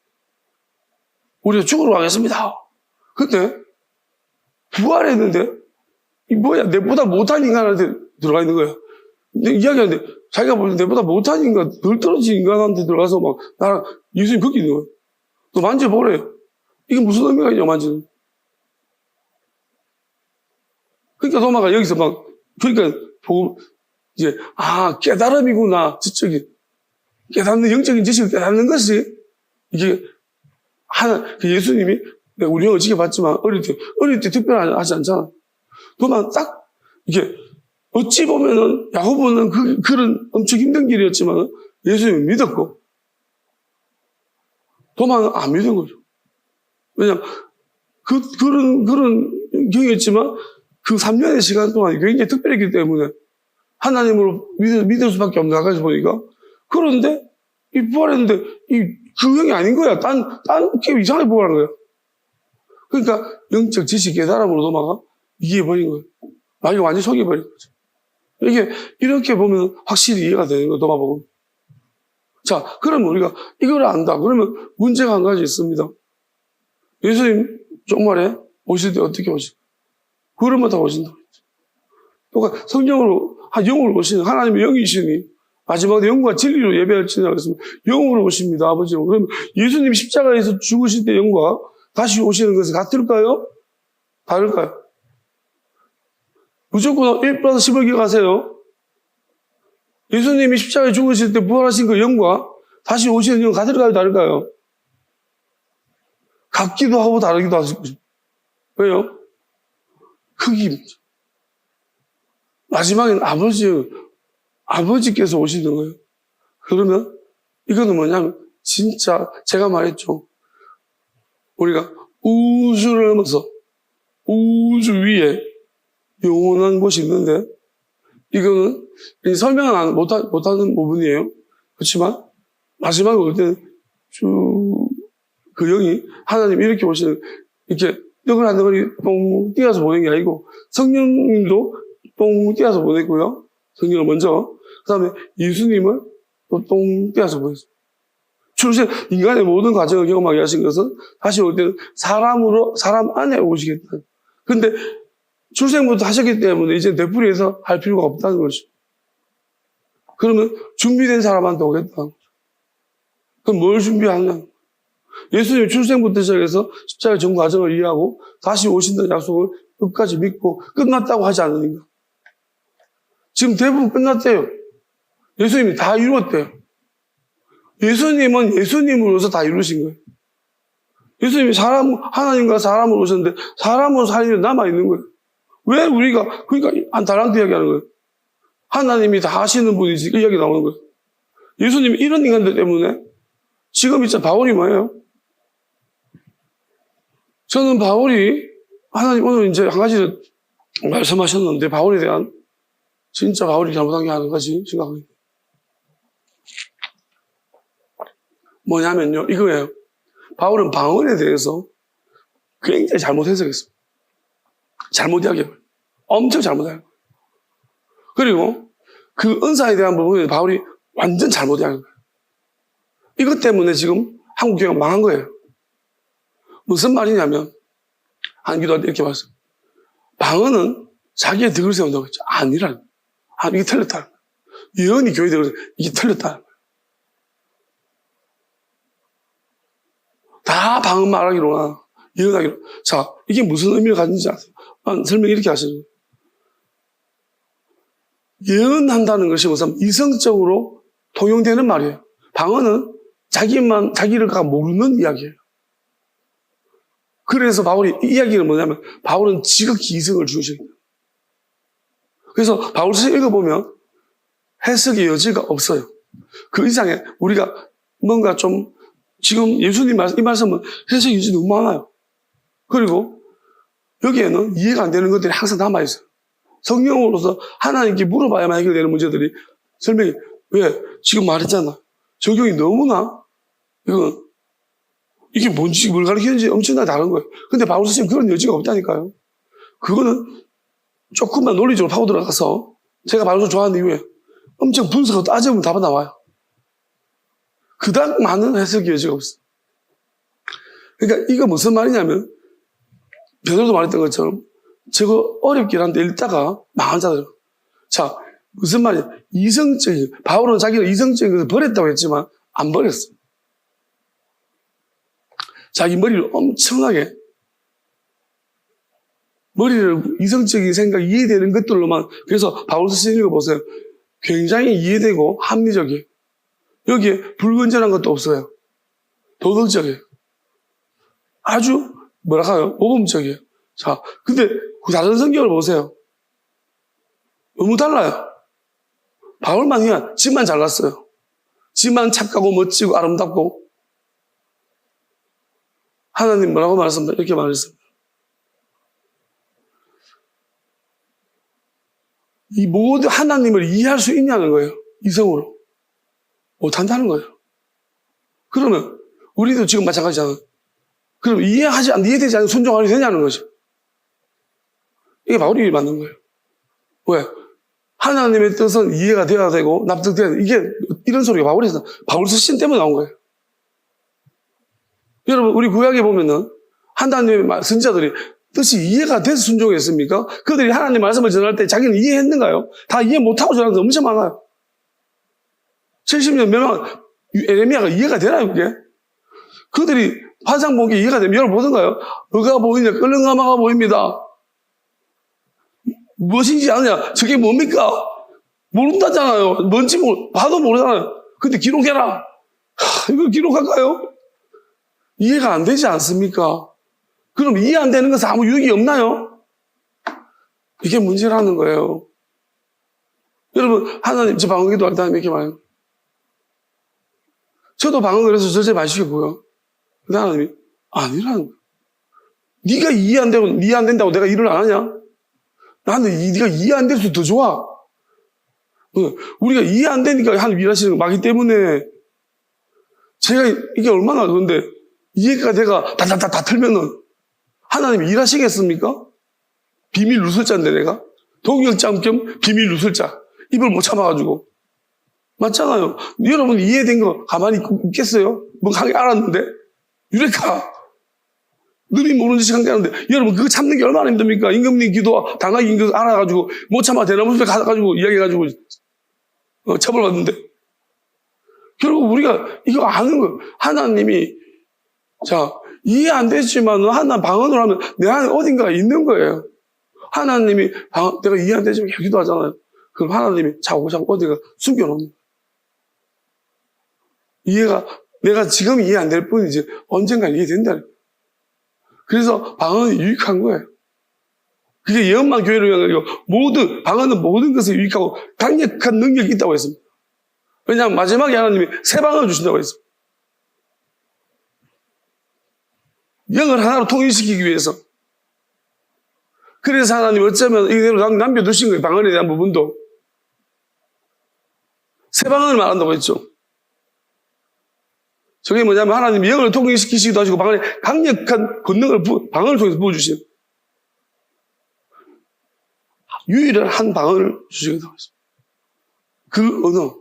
우리가 죽으러 가겠습니다. 근데 부활했는데 이 뭐야? 내보다 못한 인간한테 들어가 있는 거야. 이야기하는데 자기가 볼 때 내보다 못한 인간, 덜 떨어진 인간한테 들어가서 막 나랑 예수님 거기 있는 거야. 너 만져보래. 이게 무슨 의미가 있냐 만지는. 그러니까 도마가 여기서 막 그러니까 보고 이제 깨달음이구나. 지적인 깨닫는 영적인 지식을 깨닫는 것이 이게 그 예수님이 우리 형 어떻게 봤지만 어릴 때 특별하지 않잖아. 도마 딱 이게 어찌 보면은 야고보는 그런 엄청 힘든 길이었지만 예수님을 믿었고 도마는 안 믿은 거죠. 왜냐면 그런 경우였지만 그 3년의 시간 동안 굉장히 특별했기 때문에 하나님으로 믿을 수밖에 없는 아까지 보니까. 그런데 이 부활했는데 그 형이 아닌 거야. 딴 게 이상하게 부활한 거야. 그러니까 영적 지식 깨달음으로 도마가 이겨버린 거예요. 마귀가 완전히 속여버린 거죠. 이게 이렇게 보면 확실히 이해가 되는 거예요. 도마 보고. 자, 그러면 우리가 이걸 안다. 그러면 문제가 한 가지 있습니다. 예수님 종말에 오실 때 어떻게 오실까? 구름을 타고 오신다고 했죠. 그러니까 성령으로 영으로 오시는 하나님의 영이시니 마지막에 영과 진리로 예배할지니라 그랬습니다. 영으로 오십니다. 아버지로. 그러면 예수님이 십자가에서 죽으실 때 영과 다시 오시는 것은 같을까요? 다를까요? 무조건 1+10을 기억하세요. 예수님이 십자가에 죽으실 때 부활하신 그 영과 다시 오시는 영 같을까요? 다를까요? 같기도 하고 다르기도 하실 것입니다. 왜요? 크기입니다. 마지막엔 아버지께서 오시는 거예요. 그러면 이거는 뭐냐면 진짜 제가 말했죠. 우리가 우주를 넘어서 우주 위에 영원한 곳이 있는데 이거는 설명은 못하는 부분이에요. 그렇지만 마지막에 올 때는 그 영이 하나님 이렇게 오시는 이렇게 너글너글이 똥 뛰어서 보낸 게 아니고 성령님도 똥 뛰어서 보냈고요. 성령을 먼저 그 다음에 예수님을 또 똥 뛰어서 보냈어요. 출생 인간의 모든 과정을 경험하게 하신 것은 다시 올 때는 사람 안에 오시겠다. 근데 출생부터 하셨기 때문에 이제 되풀이해서 할 필요가 없다는 거죠. 그러면 준비된 사람한테 오겠다는 거죠. 그럼 뭘 준비하냐? 예수님 출생부터 시작해서 십자가의 전 과정을 이해하고 다시 오신다는 약속을 끝까지 믿고 끝났다고 하지 않으니까. 지금 대부분 끝났대요. 예수님이 다 이루었대요. 예수님은 예수님으로서 다 이루신 거예요. 예수님이 하나님과 사람으로 오셨는데 사람으로 살리면 남아있는 거예요. 왜 우리가, 그러니까 달란트 이야기하는 거예요. 하나님이 다 하시는 분이지, 그 이야기 나오는 거예요. 예수님이 이런 인간들 때문에 지금 진짜 바울이 뭐예요? 저는 바울이, 하나님 오늘 이제 한 가지 말씀하셨는데, 바울에 대한, 진짜 바울이 잘못한 게 한 가지 생각합니다. 뭐냐면요, 이거예요. 바울은 방언에 대해서 굉장히 잘못 해석했어요. 잘못 이야기해요. 엄청 잘못 이야기해요. 그리고 그 은사에 대한 부분에 바울이 완전 잘못 이야기해요. 이것 때문에 지금 한국 교회가 망한 거예요. 무슨 말이냐면, 한 기도할 때 이렇게 말했어요. 방언은 자기의 덕을 세운다고 했죠. 아니라는 거예요. 이게 틀렸다는 거예요. 예언이 교회 덕을 세운다고 이게 틀렸다는 거예요. 다 방언 말하기로나 예언하기로. 자, 이게 무슨 의미를 가진지 아세요? 설명 이렇게 하시죠. 예언한다는 것이 우선 이성적으로 통용되는 말이에요. 방언은 자기를 모르는 이야기예요. 그래서 바울이 이 이야기는 뭐냐면 바울은 지극히 이성을 주셔요. 그래서 바울서 읽어보면 해석의 여지가 없어요. 그 이상의 우리가 뭔가 좀 지금 예수님 이 말씀은 해석의 여지 너무 많아요. 그리고 여기에는 이해가 안 되는 것들이 항상 남아있어요. 성경으로서 하나님께 물어봐야만 해결되는 문제들이 설명이 왜? 지금 말했잖아. 적용이 너무나 이게 뭔지 뭘 가르치는지 엄청나게 다른 거예요. 근데 바울 선생님 그런 여지가 없다니까요. 그거는 조금만 논리적으로 파고 들어가서 제가 바울 선생님 좋아하는 이유에 엄청 분석하고 따져보면 답은 나와요. 그닥 많은 해석의 여지가 없어요. 그러니까 이거 무슨 말이냐면 베드로도 말했던 것처럼 저거 어렵긴 한데 읽다가 망한 자들. 자, 무슨 말이야? 이성적인, 바울은 자기가 이성적인 것을 버렸다고 했지만 안 버렸어. 자기 머리를 엄청나게 머리를 이성적인 생각 이해되는 것들로만 그래서 바울 스님 읽어보세요. 굉장히 이해되고 합리적이에요. 여기에 불건전한 것도 없어요. 도덕적이에요. 아주 뭐랄까요? 모범적이에요. 자, 근데 그 다른 성경을 보세요. 너무 달라요. 바울만 그냥 집만 잘났어요. 집만 착하고 멋지고 아름답고 하나님 뭐라고 말했습니다. 이렇게 말했습니다. 이 모든 하나님을 이해할 수 있냐는 거예요. 이성으로. 못한다는 거예요. 그러면 우리도 지금 마찬가지잖아요. 그럼 이해되지 않는 순종하게 되냐는 거죠. 이게 바울이 맞는 거예요. 왜? 하나님의 뜻은 이해가 돼야 되고 납득돼야 돼. 이게 이런 소리가 바울 스신 때문에 나온 거예요. 여러분 우리 구약에 보면은 하나님의 선지자들이 뜻이 이해가 돼서 순종했습니까? 그들이 하나님 말씀을 전할 때 자기는 이해했는가요? 다 이해 못하고 전하는 게 엄청 많아요. 70년 멸망 에레미야가 이해가 되나요 그게? 그들이 환상 본 게 이해가 되면 여러분 보던가요? 의가 보이냐 끌렁가마가 보입니다. 무엇인지 아느냐? 저게 뭡니까? 모른다잖아요. 뭔지 봐도 모르잖아요. 근데 기록해라. 이거 기록할까요? 이해가 안 되지 않습니까? 그럼 이해 안 되는 것은 아무 유익이 없나요? 이게 문제라는 거예요. 여러분 하나님 저 방언 기도할 때 이렇게 말해요. 저도 방언을 해서 절제 마시고요. 근데 하나님이 아니라는 거예요. 네가 이해 안 된다고 내가 일을 안 하냐? 나는 네가 이해 안 돼서 더 좋아. 우리가 이해 안 되니까 하나님 일하시는 거기 때문에 제가 이게 얼마나 그런데 이해가 내가 다 틀면은 하나님이 일하시겠습니까? 비밀 누설자인데 내가 동역자 겸 비밀 누설자 입을 못 참아가지고 맞잖아요. 여러분 이해된 거 가만히 있겠어요? 뭔가 하게 알았는데 유레카 너희 모르는 짓이 한 게 아닌데 여러분 그거 참는 게 얼마나 힘듭니까? 임금님 기도 당나귀 임금 알아가지고 못 참아 대나무 숲에 가가지고 이야기해가지고 처벌받는데 결국 우리가 이거 아는 거예요. 하나님이 자 이해 안 되지만 하나 방언으로 하면 내 안에 어딘가가 있는 거예요. 하나님이 내가 이해 안 되지만 기도하잖아요. 그럼 하나님이 자꾸 어디가 숨겨놓는 거예요. 내가 지금 이해 안 될 뿐이지 언젠가 이해된다는 거예요. 그래서 방언이 유익한 거예요. 그게 예언만 교회를 위한 거고 방언은 모든 것을 유익하고 강력한 능력이 있다고 했습니다. 왜냐하면 마지막에 하나님이 새 방언을 주신다고 했습니다. 영을 하나로 통일시키기 위해서. 그래서 하나님 어쩌면 이대로 남겨두신 거예요. 방언에 대한 부분도. 새 방언을 말한다고 했죠. 저게 뭐냐면 하나님이 영을 통일시키시기도 하시고 방언에 강력한 권능을 방언을 통해서 부어주신 유일한 한 방언을 주시기도 하십니다. 그 언어.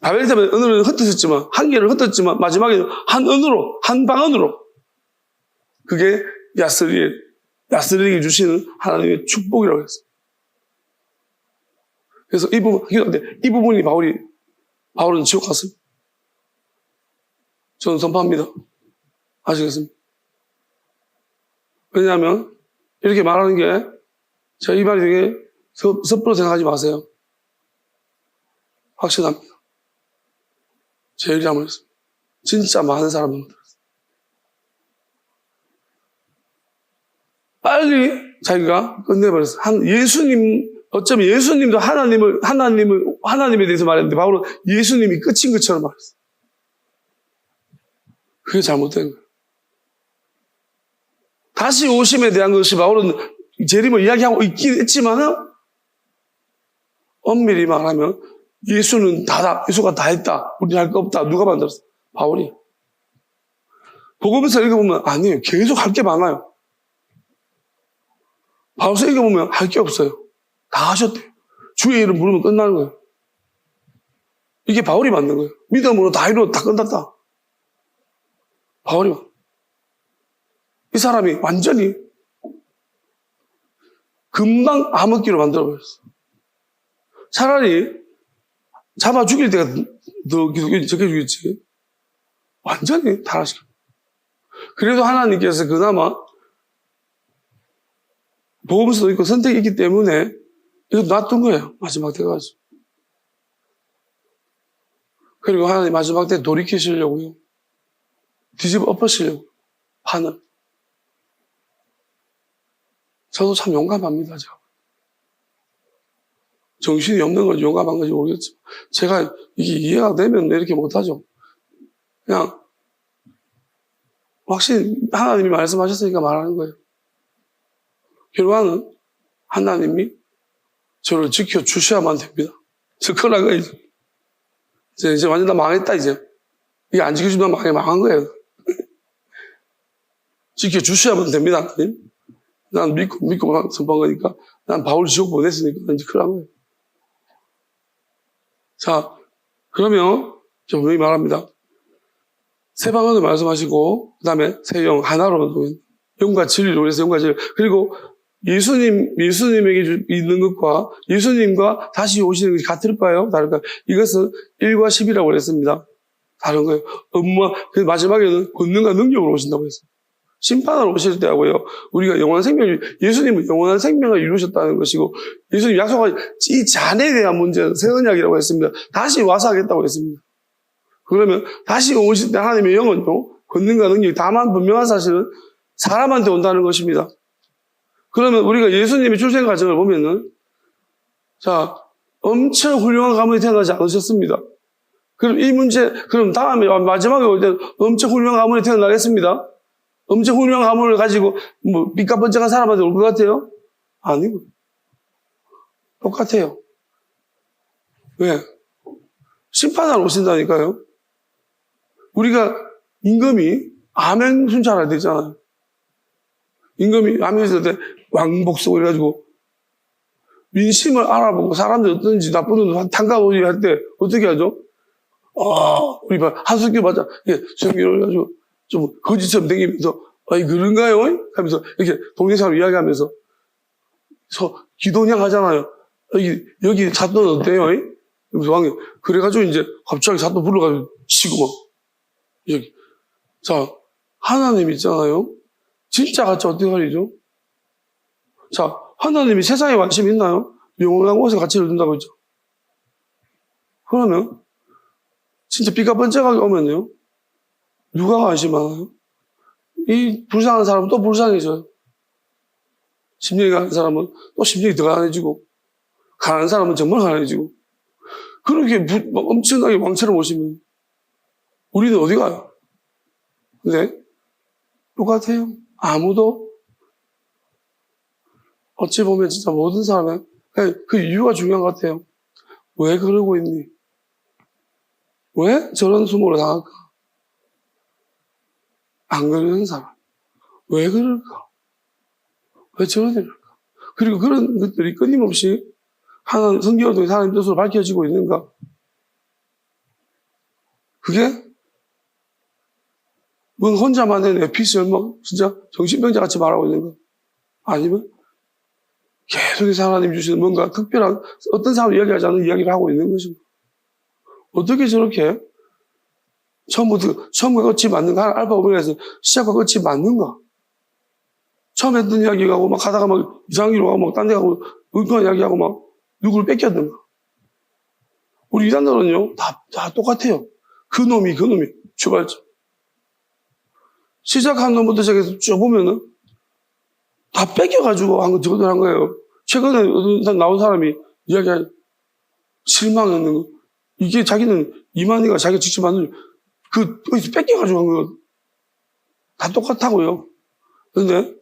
바벨 때문에 언어는 흩어졌지만 한계를 흩었지만 마지막에 한 언어로 한 방언으로 그게 야스리에게 주시는 하나님의 축복이라고 했어요. 그래서 이 부분이 바울은 지옥 갔습니다. 저는 선포합니다. 아시겠습니까? 왜냐하면 이렇게 말하는 게 제가 이 말이 되게 섣부로 생각하지 마세요. 확실합니다. 제 얘기 한번 했습니다. 진짜 많은 사람들 들었어요. 빨리 자기가 끝내버렸어요. 예수님 어쩌면 예수님도 하나님에 대해서 말했는데 바울은 예수님이 끝인 것처럼 말했어요. 그게 잘못된 거예요. 다시 오심에 대한 것이 바울은 재림을 이야기하고 있긴 했지만은 엄밀히 말하면 예수는 다다. 예수가 다 했다. 우리는 할 거 없다. 누가 만들었어? 바울이. 복음서 읽어보면 아니에요. 계속 할 게 많아요. 바울서 읽어보면 할 게 없어요. 다 하셨대요. 주의 이름 부르면 끝나는 거예요. 이게 바울이 만든 거예요. 믿음으로 다 이루어 다 끝났다. 바울이 만든 거예요. 이 사람이 완전히 금방 암흑기로 만들어버렸어. 차라리 잡아 죽일 때가 더 적게 죽였지. 완전히 타락시켜. 그래도 하나님께서 그나마 복음서도 있고 선택이 있기 때문에 이거 놔둔 거예요. 마지막 때까지. 그리고 하나님 마지막 때 돌이키시려고요. 뒤집어 엎으시려고. 판을. 저도 참 용감합니다. 정신이 없는 건지 용감한 건지 모르겠지만 제가 이게 이해가 되면 왜 이렇게 못하죠? 그냥 확실히 하나님이 말씀하셨으니까 말하는 거예요. 결과는 하나님이 저를 지켜주셔야만 됩니다. 저 큰일 난 거예요. 이제 완전 다 망했다 이제. 이게 안 지켜주면 망한 거예요. 지켜주셔야만 됩니다. 하나님. 난 믿고 선포한 거니까 난 바울 지옥 보냈으니까 이제 큰일 난 거예요. 자, 그러면 저 분명히 말합니다. 새 방언을 말씀하시고 그 다음에 새 영 하나로 영과 진리로 그래서 영과 진리 그리고 예수님에게 있는 것과 예수님과 다시 오시는 것이 같을까요? 다를까요? 이것은 1과 10이라고 그랬습니다. 다른 거예요. 그 마지막에는 권능과 능력으로 오신다고 했어요. 심판하러 오실 때하고요. 우리가 영원한 생명을, 예수님은 영원한 생명을 이루셨다는 것이고, 예수님 약속한 이 잔에 대한 문제는 새 언약이라고 했습니다. 다시 와서 하겠다고 했습니다. 그러면 다시 오실 때 하나님의 영은요, 권능과 능력이 다만 분명한 사실은 사람한테 온다는 것입니다. 그러면 우리가 예수님의 출생 과정을 보면은, 자, 엄청 훌륭한 가문에 태어나지 않으셨습니다. 그럼 이 문제, 그럼 다음에 마지막에 올 때는 엄청 훌륭한 가문에 태어나겠습니다. 엄청 훌륭한 가문을 가지고 뭐 삐까번쩍한 사람한테 올 것 같아요? 아니고 똑같아요. 왜? 심판하러 오신다니까요. 우리가 임금이 아멘 순찰해야 되잖아요. 임금이 아멘 했을 때 왕복수고 이래가지고 민심을 알아보고 사람들이 어떤지 나쁜 놈 tan가오지 할 때 어떻게 하죠? 우리 한석규 맞아. 예, 성기를 가지고 좀 거지처럼 댕기면서 그런가요? 하면서 이렇게 동네 사람 이야기하면서 기도냥 하잖아요. 여기 사또는 어때요? 그래서 왕이 그래가지고 이제 갑자기 사또 불러가지고 치고 막 여기 자 하나님 있잖아요. 진짜 같이 어떻게 하리죠? 자 하나님이 세상에 관심 있나요? 영원한 곳에 가치를 둔다고 했죠. 그러면 진짜 삐까번쩍하게 오면요. 누가 관심 많아요? 이 불쌍한 사람은 또 불쌍해져요. 심령이 가난한 사람은 또 심령이 더 가난해지고 가난한 사람은 정말 가난해지고 그렇게 엄청나게 왕처럼 오시면 우리는 어디 가요? 근데 똑같아요. 아무도 어찌 보면 진짜 모든 사람은 그 이유가 중요한 것 같아요. 왜 그러고 있니? 왜 저런 수모를 당할까? 안 그러는 사람. 왜 그럴까? 왜 저런 일일까? 그리고 그런 것들이 끊임없이 성경을 통해 하나님 뜻으로 밝혀지고 있는가? 그게 뭔 혼자만의 에피스를 진짜 정신병자 같이 말하고 있는가? 아니면 계속해서 하나님 주시는 뭔가 특별한 어떤 사람을 이야기하지 않는 이야기를 하고 있는 것인가? 어떻게 저렇게 처음과 끝이 맞는가? 알파 오메가에서 시작과 끝이 맞는가? 처음 했던 이야기하고 막 가다가 막 이상한 길로 가고 막 딴 데 가고 엉뚱한 이야기하고 막 누구를 뺏겼는가? 우리 이단들은요 다 똑같아요. 그놈이 출발점. 시작한 놈부터 시작해서 쭉 보면은 다 뺏겨가지고 한 거 저것들 한 거예요. 최근에 나온 사람이 이야기한 실망하는 거. 이게 자기는 이만희가 자기가 직접 만든, 어디서 뺏겨가지고 한 거. 다 똑같다고요. 그런데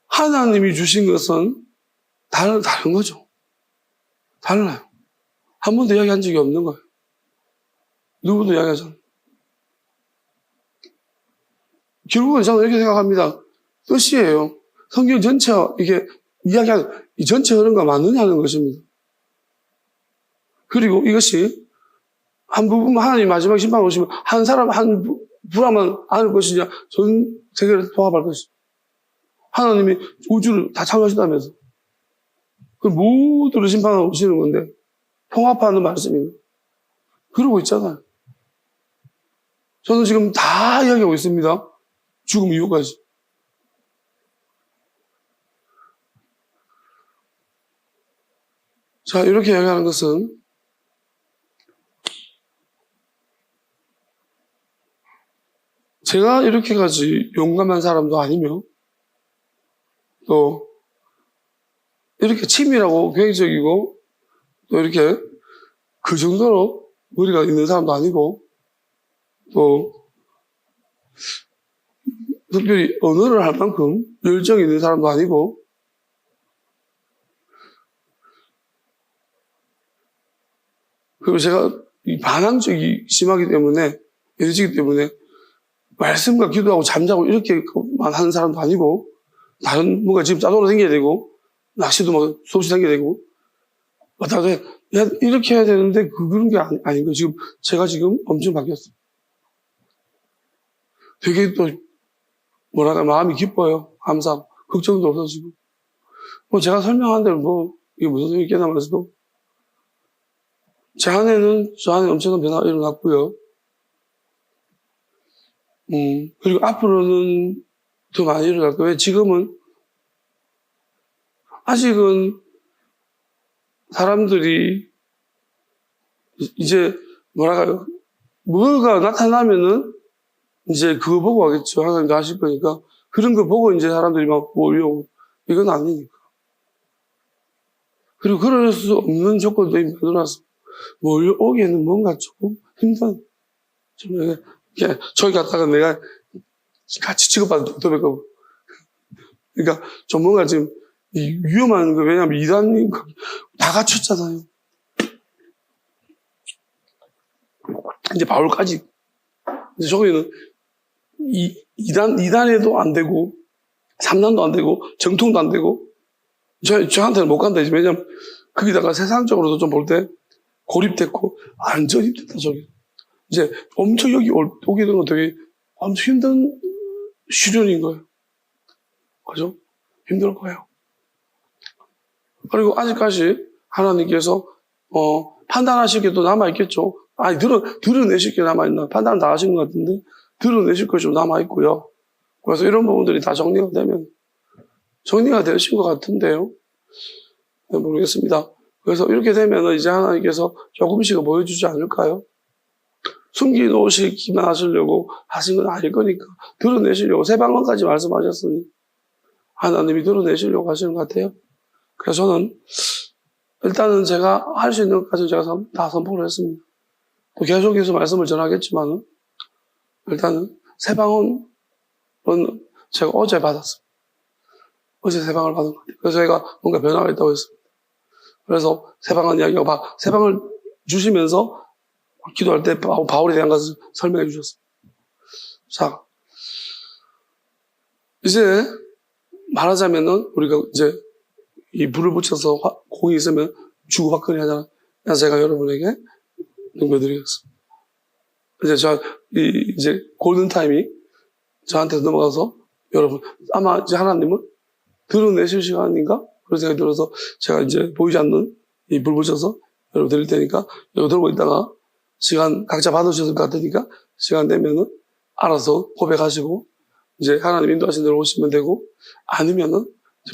하나님이 주신 것은 다른 거죠. 달라요. 한 번도 이야기한 적이 없는 거예요. 누구도 이야기하잖아요. 결국은 저는 이렇게 생각합니다. 뜻이에요. 성경 전체가 이게 이야기하는, 이 전체 흐름과 맞느냐는 것입니다. 그리고 이것이 한 부분, 하나님 마지막 심판 오시면 한 사람, 한 불화만 안을 것이냐, 전 세계를 통합할 것이냐. 하나님이 우주를 다 창조하신다면서. 그 모두를 심판하고 오시는 건데, 통합하는 말씀입니다. 그러고 있잖아요. 저는 지금 다 이야기하고 있습니다. 죽음 이후까지. 자, 이렇게 이야기하는 것은 제가 이렇게까지 용감한 사람도 아니며 또 이렇게 치밀하고 계획적이고 또 이렇게 그 정도로 머리가 있는 사람도 아니고 또 특별히 언어를 할 만큼 열정이 있는 사람도 아니고 그리고 제가 이 반항적이 심하기 때문에 이러지기 때문에 말씀과 기도하고 잠자고 이렇게만 하는 사람도 아니고 다른 뭔가 지금 짜도로 생겨야 되고 낚시도 막 수없이 생겨야 되고 왔다 갔다 이렇게 해야 되는데 그런 게 아닌 거예요. 지금 제가 지금 엄청 바뀌었어요. 되게 또 뭐랄까 마음이 기뻐요. 감사하고 걱정도 없어지고 뭐 제가 설명한 대로 뭐 이게 무슨 소리 있겠나면서도 제 안에는 엄청난 변화가 일어났고요. 그리고 앞으로는 더 많이 일어날 거예요. 지금은 아직은 사람들이 이제 뭐랄까요, 뭐가 나타나면은 이제 그거 보고 하겠죠. 하나님도 하실 거니까 그런 거 보고 이제 사람들이 막 몰려오고 이건 아니니까. 그리고 그럴 수 없는 조건도 이미 만들어놨어. 몰려오기에는 뭔가 조금 힘든. 좀 이렇게 저기 갔다가 내가 같이 취급받은 도토백하고. 그러니까 좀 뭔가 지금 위험한 거, 왜냐면 이단님 다 갖췄잖아요. 이제 바울까지. 이제 저기는 이단에도 안 되고, 3단도 안 되고, 정통도 안 되고, 저한테는 못 간다. 왜냐면 거기다가 세상적으로도 좀 볼 때 고립됐고, 완전 힘들다, 저기. 이제 엄청 여기 오게 되는 건 되게 엄청 힘든 시련인 거예요. 그죠? 힘들 거예요. 그리고 아직까지 하나님께서, 판단하실 게 또 남아있겠죠. 아니, 드러내실 게 남아있나. 판단을 다 하신 것 같은데, 드러내실 것이 좀 남아있고요. 그래서 이런 부분들이 다 정리가 되면, 정리가 되신 것 같은데요. 네, 모르겠습니다. 그래서 이렇게 되면 이제 하나님께서 조금씩은 보여주지 않을까요? 숨기놓으시기만 하시려고 하신 건 아닐 거니까 드러내시려고 세 방언까지 말씀하셨으니 하나님이 드러내시려고 하시는 것 같아요. 그래서 저는 일단은 제가 할 수 있는 것까지 제가 다 선포를 했습니다. 또 계속해서 말씀을 전하겠지만은 일단은 세 방언은 제가 어제 받았습니다. 어제 세 방을 받은 것 같아요. 그래서 제가 뭔가 변화가 있다고 했습니다. 그래서 세 방언 이야기가 세 방을 주시면서 기도할 때 바울에 대한 것을 설명해 주셨습니다. 자, 이제 말하자면은 우리가 이제 이 불을 붙여서 공이 있으면 주고받거니 하잖아. 그래서 제가 여러분에게 넘겨드리겠습니다. 이제 골든타임이 저한테 넘어가서 여러분, 아마 이제 하나님은 드러내실 시간인가? 그런 생각이 들어서 제가 이제 보이지 않는 이 불 붙여서 여러분 드릴 테니까 이거 들고 있다가 시간 각자 받으셨을 것 같으니까 시간 되면은 알아서 고백하시고 이제 하나님 인도하신 대로 오시면 되고 아니면은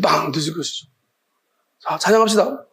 빵 드실 것이죠. 자, 찬양합시다.